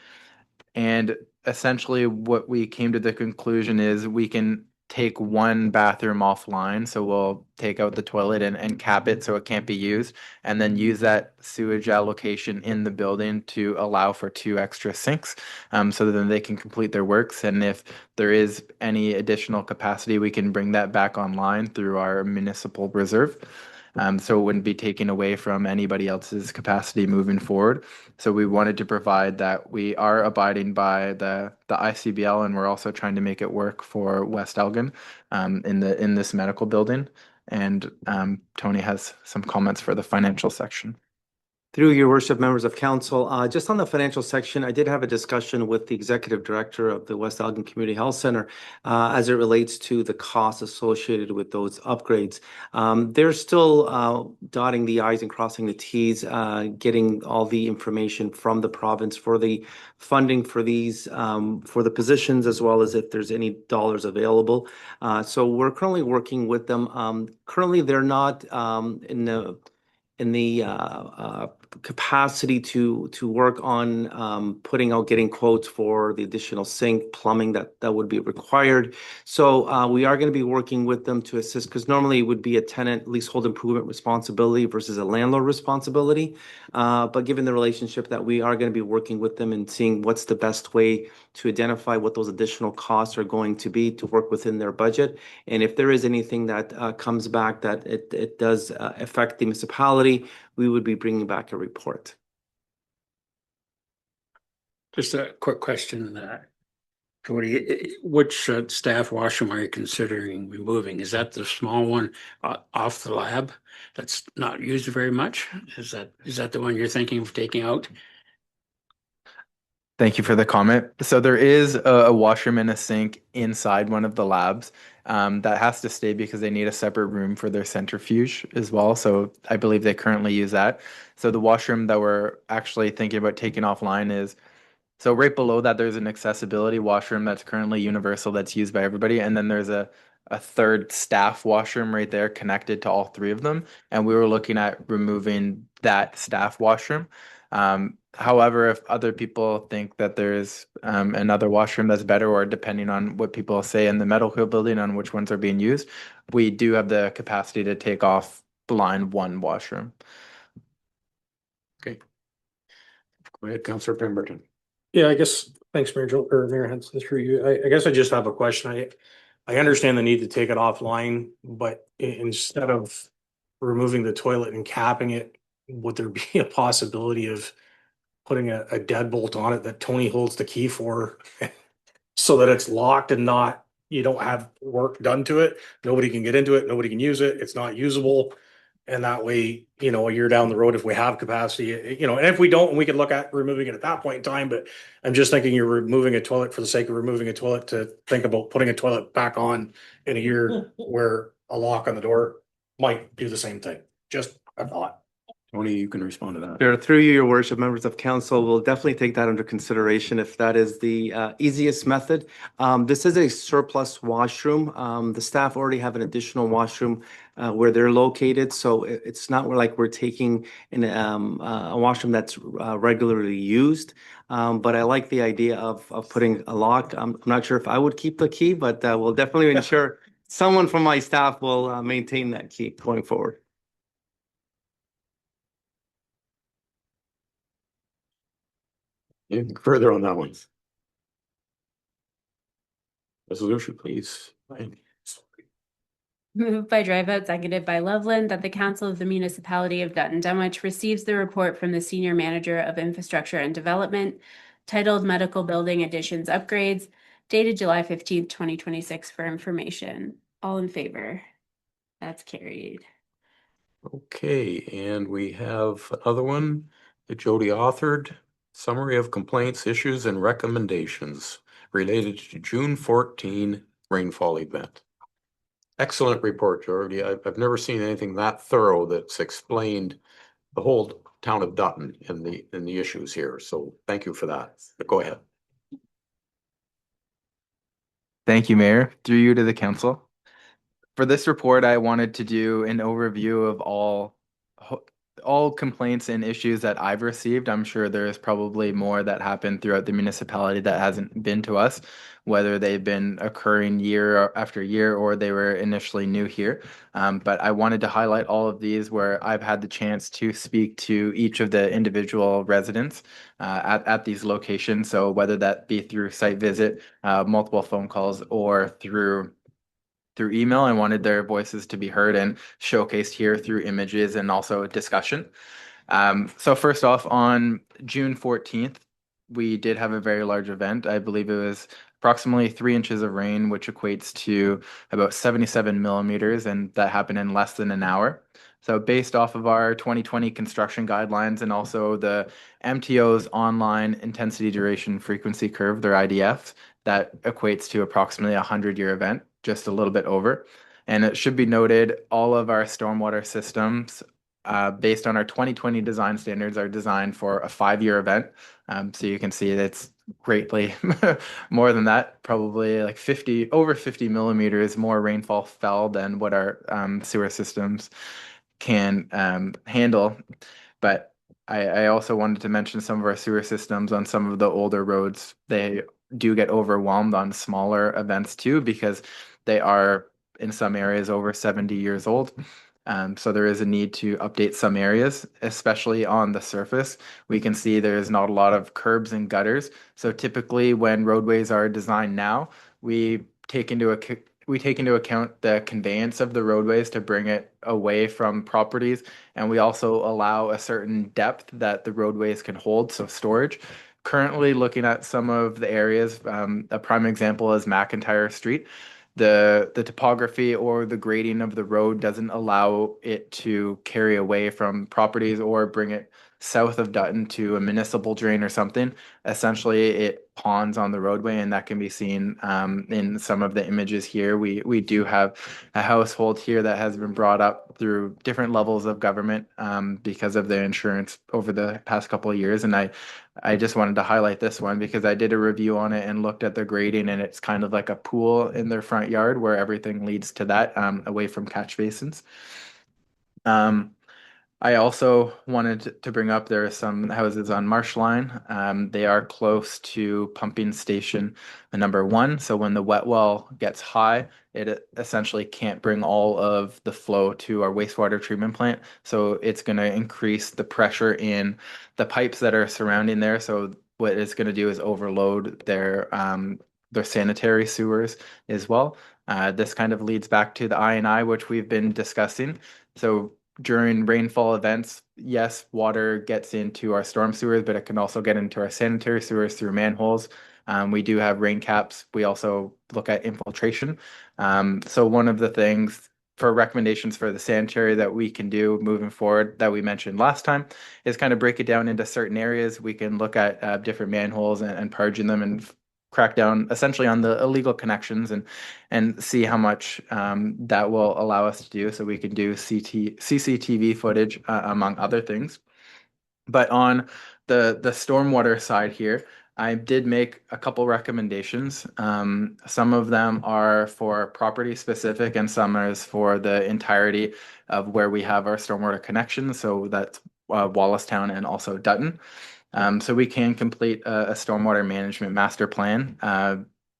Speaker 10: And essentially, what we came to the conclusion is we can take one bathroom offline. So we'll take out the toilet and cap it so it can't be used, and then use that sewage allocation in the building to allow for two extra sinks, so that then they can complete their works. And if there is any additional capacity, we can bring that back online through our municipal reserve. So it wouldn't be taken away from anybody else's capacity moving forward. So we wanted to provide that we are abiding by the ICBL, and we're also trying to make it work for West Elgin in this medical building. And Tony has some comments for the financial section.
Speaker 5: Through your worship, members of council, just on the financial section, I did have a discussion with the executive director of the West Elgin Community Health Center as it relates to the costs associated with those upgrades. They're still dotting the i's and crossing the t's, getting all the information from the province for the funding for these, for the positions, as well as if there's any dollars available. So we're currently working with them. Currently, they're not in the capacity to work on putting out, getting quotes for the additional sink, plumbing that would be required. So we are going to be working with them to assist, because normally it would be a tenant leasehold improvement responsibility versus a landlord responsibility. But given the relationship, that we are going to be working with them and seeing what's the best way to identify what those additional costs are going to be to work within their budget. And if there is anything that comes back that it does affect the municipality, we would be bringing back a report.
Speaker 3: Just a quick question, Cody, which staff washroom are you considering removing? Is that the small one off the lab that's not used very much? Is that the one you're thinking of taking out?
Speaker 10: Thank you for the comment. So there is a washroom and a sink inside one of the labs that has to stay because they need a separate room for their centrifuge as well. So I believe they currently use that. So the washroom that we're actually thinking about taking offline is, so right below that, there's an accessibility washroom that's currently universal that's used by everybody. And then there's a third staff washroom right there connected to all three of them. And we were looking at removing that staff washroom. However, if other people think that there's another washroom that's better, or depending on what people say in the medical building on which ones are being used, we do have the capacity to take off line one washroom.
Speaker 1: Okay. Go ahead, Councillor Pemberton.
Speaker 11: Yeah, I guess, thanks, Mayor Hanson, through you. I guess I just have a question. I understand the need to take it offline, but instead of removing the toilet and capping it, would there be a possibility of putting a deadbolt on it that Tony holds the key for so that it's locked and not, you don't have work done to it? Nobody can get into it, nobody can use it, it's not usable. And that way, a year down the road, if we have capacity, and if we don't, we could look at removing it at that point in time. But I'm just thinking you're removing a toilet for the sake of removing a toilet, to think about putting a toilet back on in a year where a lock on the door might do the same thing. Just a thought.
Speaker 1: Tony, you can respond to that.
Speaker 5: Sure. Through you, your worship, members of council, we'll definitely take that under consideration if that is the easiest method. This is a surplus washroom. The staff already have an additional washroom where they're located, so it's not like we're taking in a washroom that's regularly used. But I like the idea of putting a lock. I'm not sure if I would keep the key, but we'll definitely ensure someone from my staff will maintain that key going forward.
Speaker 1: Anything further on that one? Resolution, please.
Speaker 2: Moved by Driveout, seconded by Loveland, that the Council of the Municipality of Dutton Dunwich receives the report from the Senior Manager of Infrastructure and Development titled Medical Building Additions Upgrades, dated July 15th, 2026 for information. All in favor? That's carried.
Speaker 1: Okay, and we have another one that Jody authored. Summary of complaints, issues, and recommendations related to June 14 rainfall event. Excellent report, Jody. I've never seen anything that thorough that's explained the whole town of Dutton and the issues here. So thank you for that. Go ahead.
Speaker 10: Thank you, Mayor. Through you to the council. For this report, I wanted to do an overview of all complaints and issues that I've received. I'm sure there's probably more that happened throughout the municipality that hasn't been to us, whether they've been occurring year after year or they were initially new here. But I wanted to highlight all of these where I've had the chance to speak to each of the individual residents at these locations. So whether that be through site visit, multiple phone calls, or through email. I wanted their voices to be heard and showcased here through images and also discussion. So first off, on June 14th, we did have a very large event. I believe it was approximately 3 inches of rain, which equates to about 77 millimeters, and that happened in less than an hour. So based off of our 2020 construction guidelines and also the MTO's online intensity duration frequency curve, their IDF, that equates to approximately a 100-year event, just a little bit over. And it should be noted, all of our stormwater systems, based on our 2020 design standards, are designed for a 5-year event. So you can see that's greatly more than that, probably like over 50 millimeters more rainfall fell than what our sewer systems can handle. But I also wanted to mention some of our sewer systems on some of the older roads. They do get overwhelmed on smaller events too, because they are in some areas over 70 years old. So there is a need to update some areas, especially on the surface. We can see there's not a lot of curbs and gutters. So typically when roadways are designed now, we take into account the conveyance of the roadways to bring it away from properties. And we also allow a certain depth that the roadways can hold, so storage. Currently looking at some of the areas, a prime example is McIntyre Street. The topography or the grading of the road doesn't allow it to carry away from properties or bring it south of Dutton to a municipal drain or something. Essentially, it ponds on the roadway, and that can be seen in some of the images here. We do have a household here that has been brought up through different levels of government because of their insurance over the past couple of years, and I just wanted to highlight this one because I did a review on it and looked at the grading, and it's kind of like a pool in their front yard where everything leads to that away from catch basins. I also wanted to bring up there are some houses on Marshline. They are close to pumping station number 1. So when the wet well gets high, it essentially can't bring all of the flow to our wastewater treatment plant. So it's going to increase the pressure in the pipes that are surrounding there. So what it's going to do is overload their sanitary sewers as well. This kind of leads back to the I&I, which we've been discussing. So during rainfall events, yes, water gets into our storm sewers, but it can also get into our sanitary sewers through manholes. We do have rain caps. We also look at infiltration. So one of the things for recommendations for the sanitary that we can do moving forward that we mentioned last time is kind of break it down into certain areas. We can look at different manholes and purging them and crack down essentially on the illegal connections and see how much that will allow us to do. So we can do CCTV footage among other things. But on the stormwater side here, I did make a couple recommendations. Some of them are for property specific and some is for the entirety of where we have our stormwater connections. So that's Wallacestown and also Dutton. So we can complete a stormwater management master plan.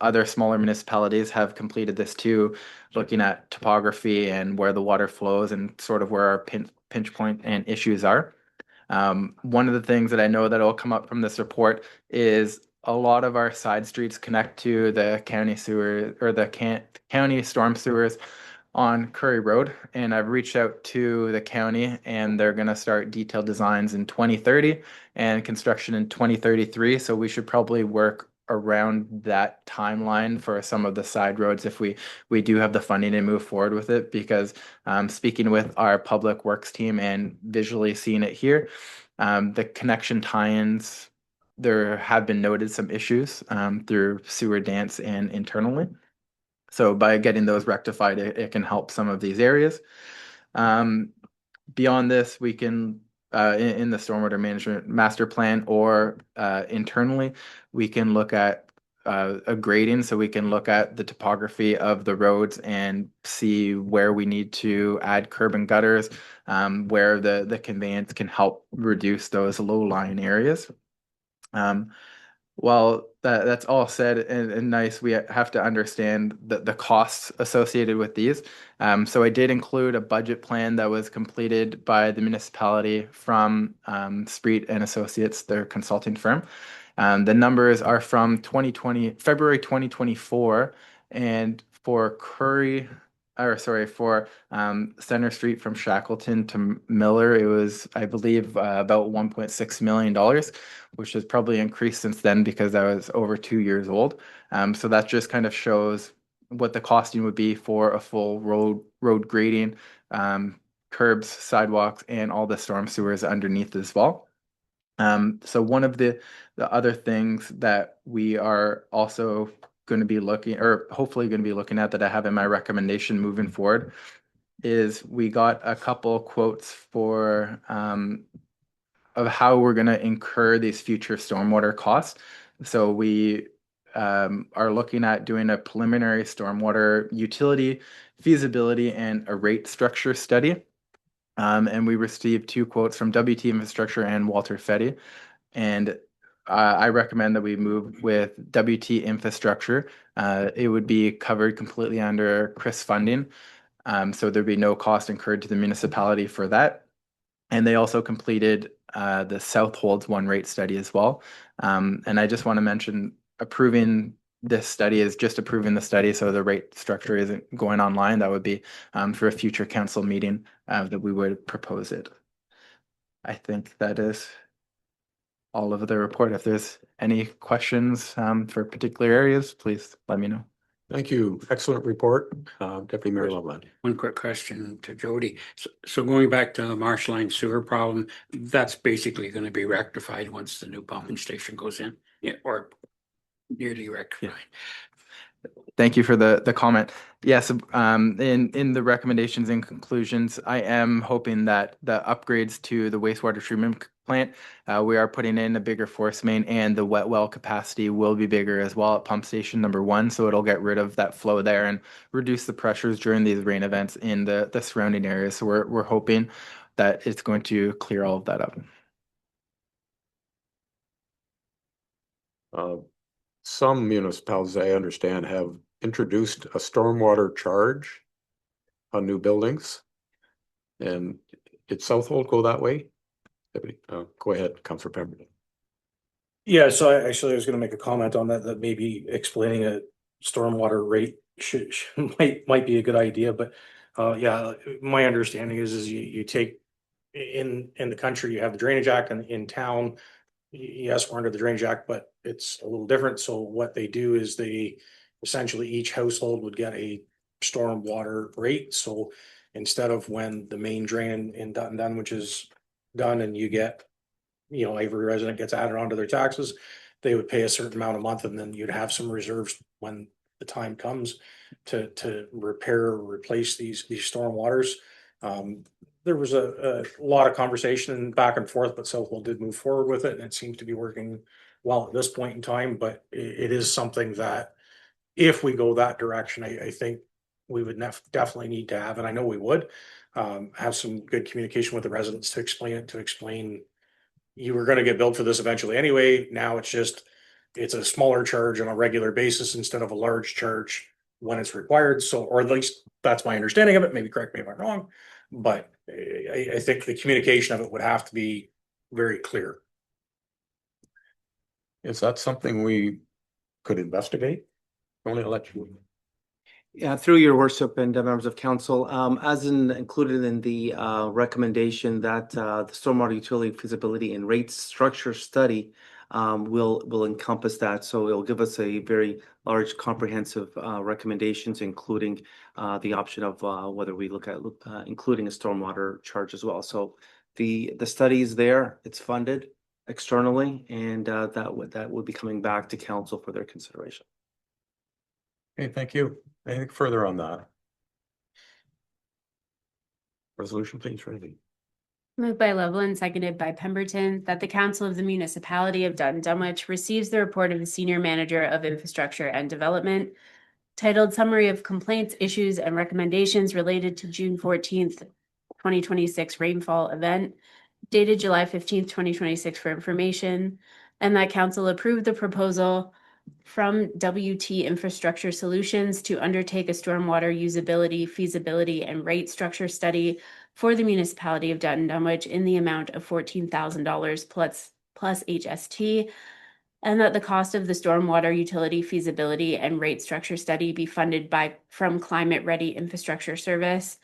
Speaker 10: Other smaller municipalities have completed this too, looking at topography and where the water flows and sort of where our pinch point and issues are. One of the things that I know that will come up from this report is a lot of our side streets connect to the county sewer or the county storm sewers on Curry Road, and I've reached out to the county, and they're going to start detailed designs in 2030 and construction in 2033. So we should probably work around that timeline for some of the side roads if we do have the funding to move forward with it. Because speaking with our public works team and visually seeing it here, the connection tie-ins, there have been noted some issues through sewer dance and internally. So by getting those rectified, it can help some of these areas. Beyond this, we can, in the stormwater management master plan or internally, we can look at a grading. So we can look at the topography of the roads and see where we need to add curb and gutters, where the conveyance can help reduce those low-lying areas. Well, that's all said and nice. We have to understand the costs associated with these. So I did include a budget plan that was completed by the municipality from Spreet and Associates, their consulting firm. The numbers are from February 2024, and for Center Street from Shackleton to Miller, it was, I believe, about $1.6 million, which has probably increased since then because that was over 2 years old. So that just kind of shows what the costing would be for a full road grading, curbs, sidewalks, and all the storm sewers underneath as well. So one of the other things that we are also going to be looking, or hopefully going to be looking at, that I have in my recommendation moving forward, is we got a couple quotes for of how we're going to incur these future stormwater costs. So we are looking at doing a preliminary stormwater utility feasibility and a rate structure study. And we received 2 quotes from WT Infrastructure and Walter Fetty. And I recommend that we move with WT Infrastructure. It would be covered completely under CRIS funding. So there'd be no cost incurred to the municipality for that. And they also completed the South Holds 1 rate study as well. And I just want to mention, approving this study is just approving the study, so the rate structure isn't going online. That would be for a future council meeting that we would propose it. I think that is all of the report. If there's any questions for particular areas, please let me know.
Speaker 1: Thank you. Excellent report, Deputy Mayor Loveland.
Speaker 3: One quick question to Jody. So going back to the marsh line sewer problem, that's basically going to be rectified once the new pumping station goes in, yeah, or nearly rectified.
Speaker 10: Thank you for the comment. Yes, in the recommendations and conclusions, I am hoping that the upgrades to the wastewater treatment plant, we are putting in a bigger force main, and the wet well capacity will be bigger as well at pump station number 1. So it'll get rid of that flow there and reduce the pressures during these rain events in the surrounding areas. So we're hoping that it's going to clear all of that up.
Speaker 1: Some municipalities, I understand, have introduced a stormwater charge on new buildings. And did Southold go that way? Go ahead, Councillor Pemberton.
Speaker 11: Yeah, so I was going to make a comment on that maybe explaining a stormwater rate might be a good idea, but yeah, my understanding is you take in the country, you have the Drainage Act, and in town, yes, we're under the Drainage Act, but it's a little different. So what they do is they essentially, each household would get a stormwater rate. So instead of when the main drain in Dutton Dunwich is done and you get, every resident gets added onto their taxes, they would pay a certain amount a month, and then you'd have some reserves when the time comes to repair or replace these storm waters. There was a lot of conversation back and forth, but Southwell did move forward with it, and it seems to be working well at this point in time. But it is something that, if we go that direction, I think we would definitely need to have, and I know we would, have some good communication with the residents to explain you were going to get billed for this eventually anyway. Now it's a smaller charge on a regular basis instead of a large charge when it's required. So, or at least that's my understanding of it. Maybe correct me if I'm wrong, but I think the communication of it would have to be very clear.
Speaker 1: Is that something we could investigate? Only let you.
Speaker 5: Yeah, through your worship and members of council, included in the recommendation that the stormwater utility feasibility and rate structure study will encompass that. So it'll give us a very large comprehensive recommendations, including the option of whether we look at including a stormwater charge as well. So the study is there, it's funded externally, and that would be coming back to council for their consideration.
Speaker 1: Okay, thank you. Anything further on that? Resolution, please, Randy.
Speaker 2: Moved by Loveland, seconded by Pemberton, that the Council of the Municipality of Dutton Dunwich receives the report of the Senior Manager of Infrastructure and Development titled Summary of Complaints, Issues, and Recommendations related to June 14th, 2026 rainfall event, dated July 15th, 2026 for information, and that Council approved the proposal from WT Infrastructure Solutions to undertake a stormwater usability, feasibility, and rate structure study for the Municipality of Dutton Dunwich in the amount of $14,000 plus HST, and that the cost of the stormwater utility feasibility and rate structure study be funded from Climate Ready Infrastructure Service,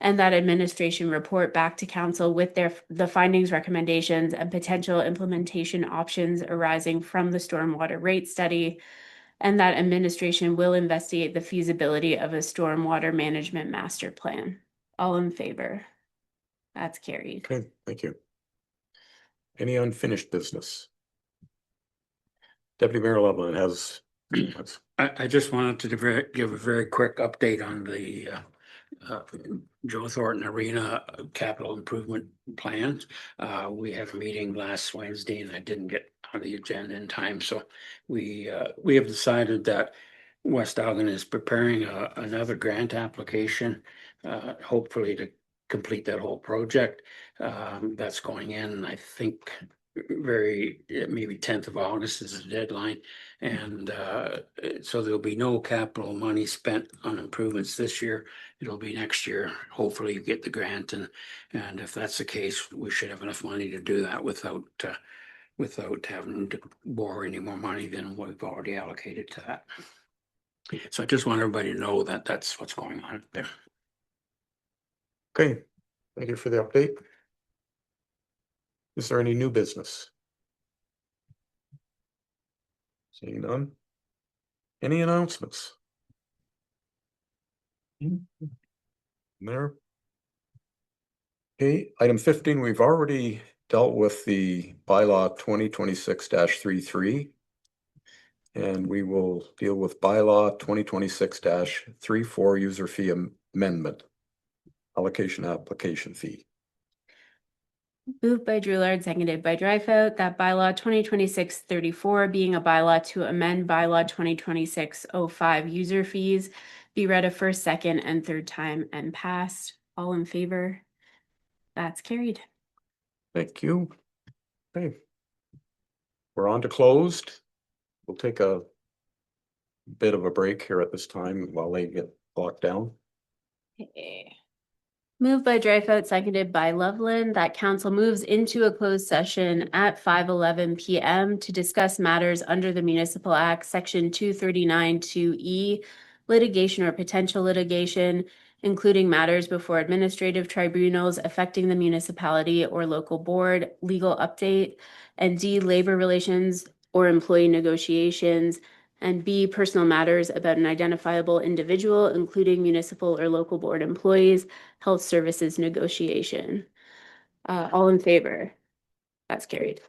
Speaker 2: and that administration report back to council with the findings, recommendations, and potential implementation options arising from the stormwater rate study, and that administration will investigate the feasibility of a stormwater management master plan. All in favor? That's carried.
Speaker 1: Okay, thank you. Any unfinished business? Deputy Mayor Loveland has.
Speaker 3: I just wanted to give a very quick update on the Joe Thornton Arena capital improvement plans. We had a meeting last Wednesday and I didn't get on the agenda in time, so we have decided that West Algon is preparing another grant application, hopefully to complete that whole project. That's going in, I think, maybe 10th of August is the deadline. And so there'll be no capital money spent on improvements this year. It'll be next year. Hopefully you get the grant, and if that's the case, we should have enough money to do that without having to borrow any more money than we've already allocated to that. So I just want everybody to know that that's what's going on there.
Speaker 1: Okay, thank you for the update. Is there any new business? Seeing none. Any announcements? There. Okay, item 15, we've already dealt with the bylaw 2026-33. And we will deal with bylaw 2026-34 user fee amendment. Allocation application fee.
Speaker 2: Moved by Drewlard, seconded by Dryfout, that bylaw 2026-34 being a bylaw to amend bylaw 2026-05 user fees be read a first, second, and third time and passed. All in favor? That's carried.
Speaker 1: Thank you. Okay. We're on to closed. We'll take a bit of a break here at this time while they get locked down.
Speaker 2: Okay. Moved by Dryfout, seconded by Loveland, that council moves into a closed session at 5:11 p.m. to discuss matters under the Municipal Act, Section 239(2)E, litigation or potential litigation, including matters before administrative tribunals affecting the municipality or local board, legal update, and D, labor relations or employee negotiations, and B, personal matters about an identifiable individual, including municipal or local board employees, health services negotiation. All in favor? That's carried.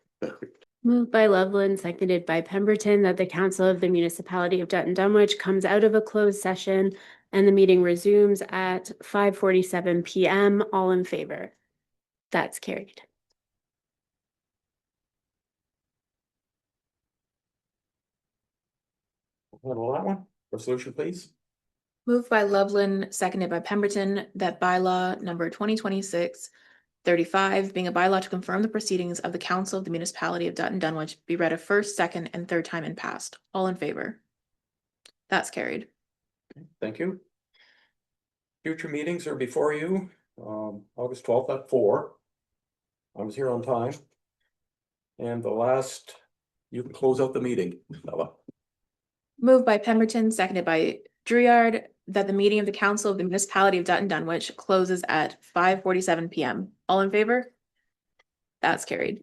Speaker 2: Moved by Loveland, seconded by Pemberton, that the Council of the Municipality of Dutton Dunwich comes out of a closed session and the meeting resumes at 5:47 p.m. All in favor? That's carried.
Speaker 1: Handle that one. Resolution, please.
Speaker 8: Moved by Loveland, seconded by Pemberton, that bylaw number 2026-35, being a bylaw to confirm the proceedings of the Council of the Municipality of Dutton Dunwich, be read a first, second, and third time and passed. All in favor? That's carried.
Speaker 1: Thank you. Future meetings are before you, August 12th at 4. I was here on time. And the last, you can close out the meeting, Bella.
Speaker 8: Moved by Pemberton, seconded by Drouillard, that the meeting of the Council of the Municipality of Dutton Dunwich closes at 5:47 PM. All in favor? That's carried.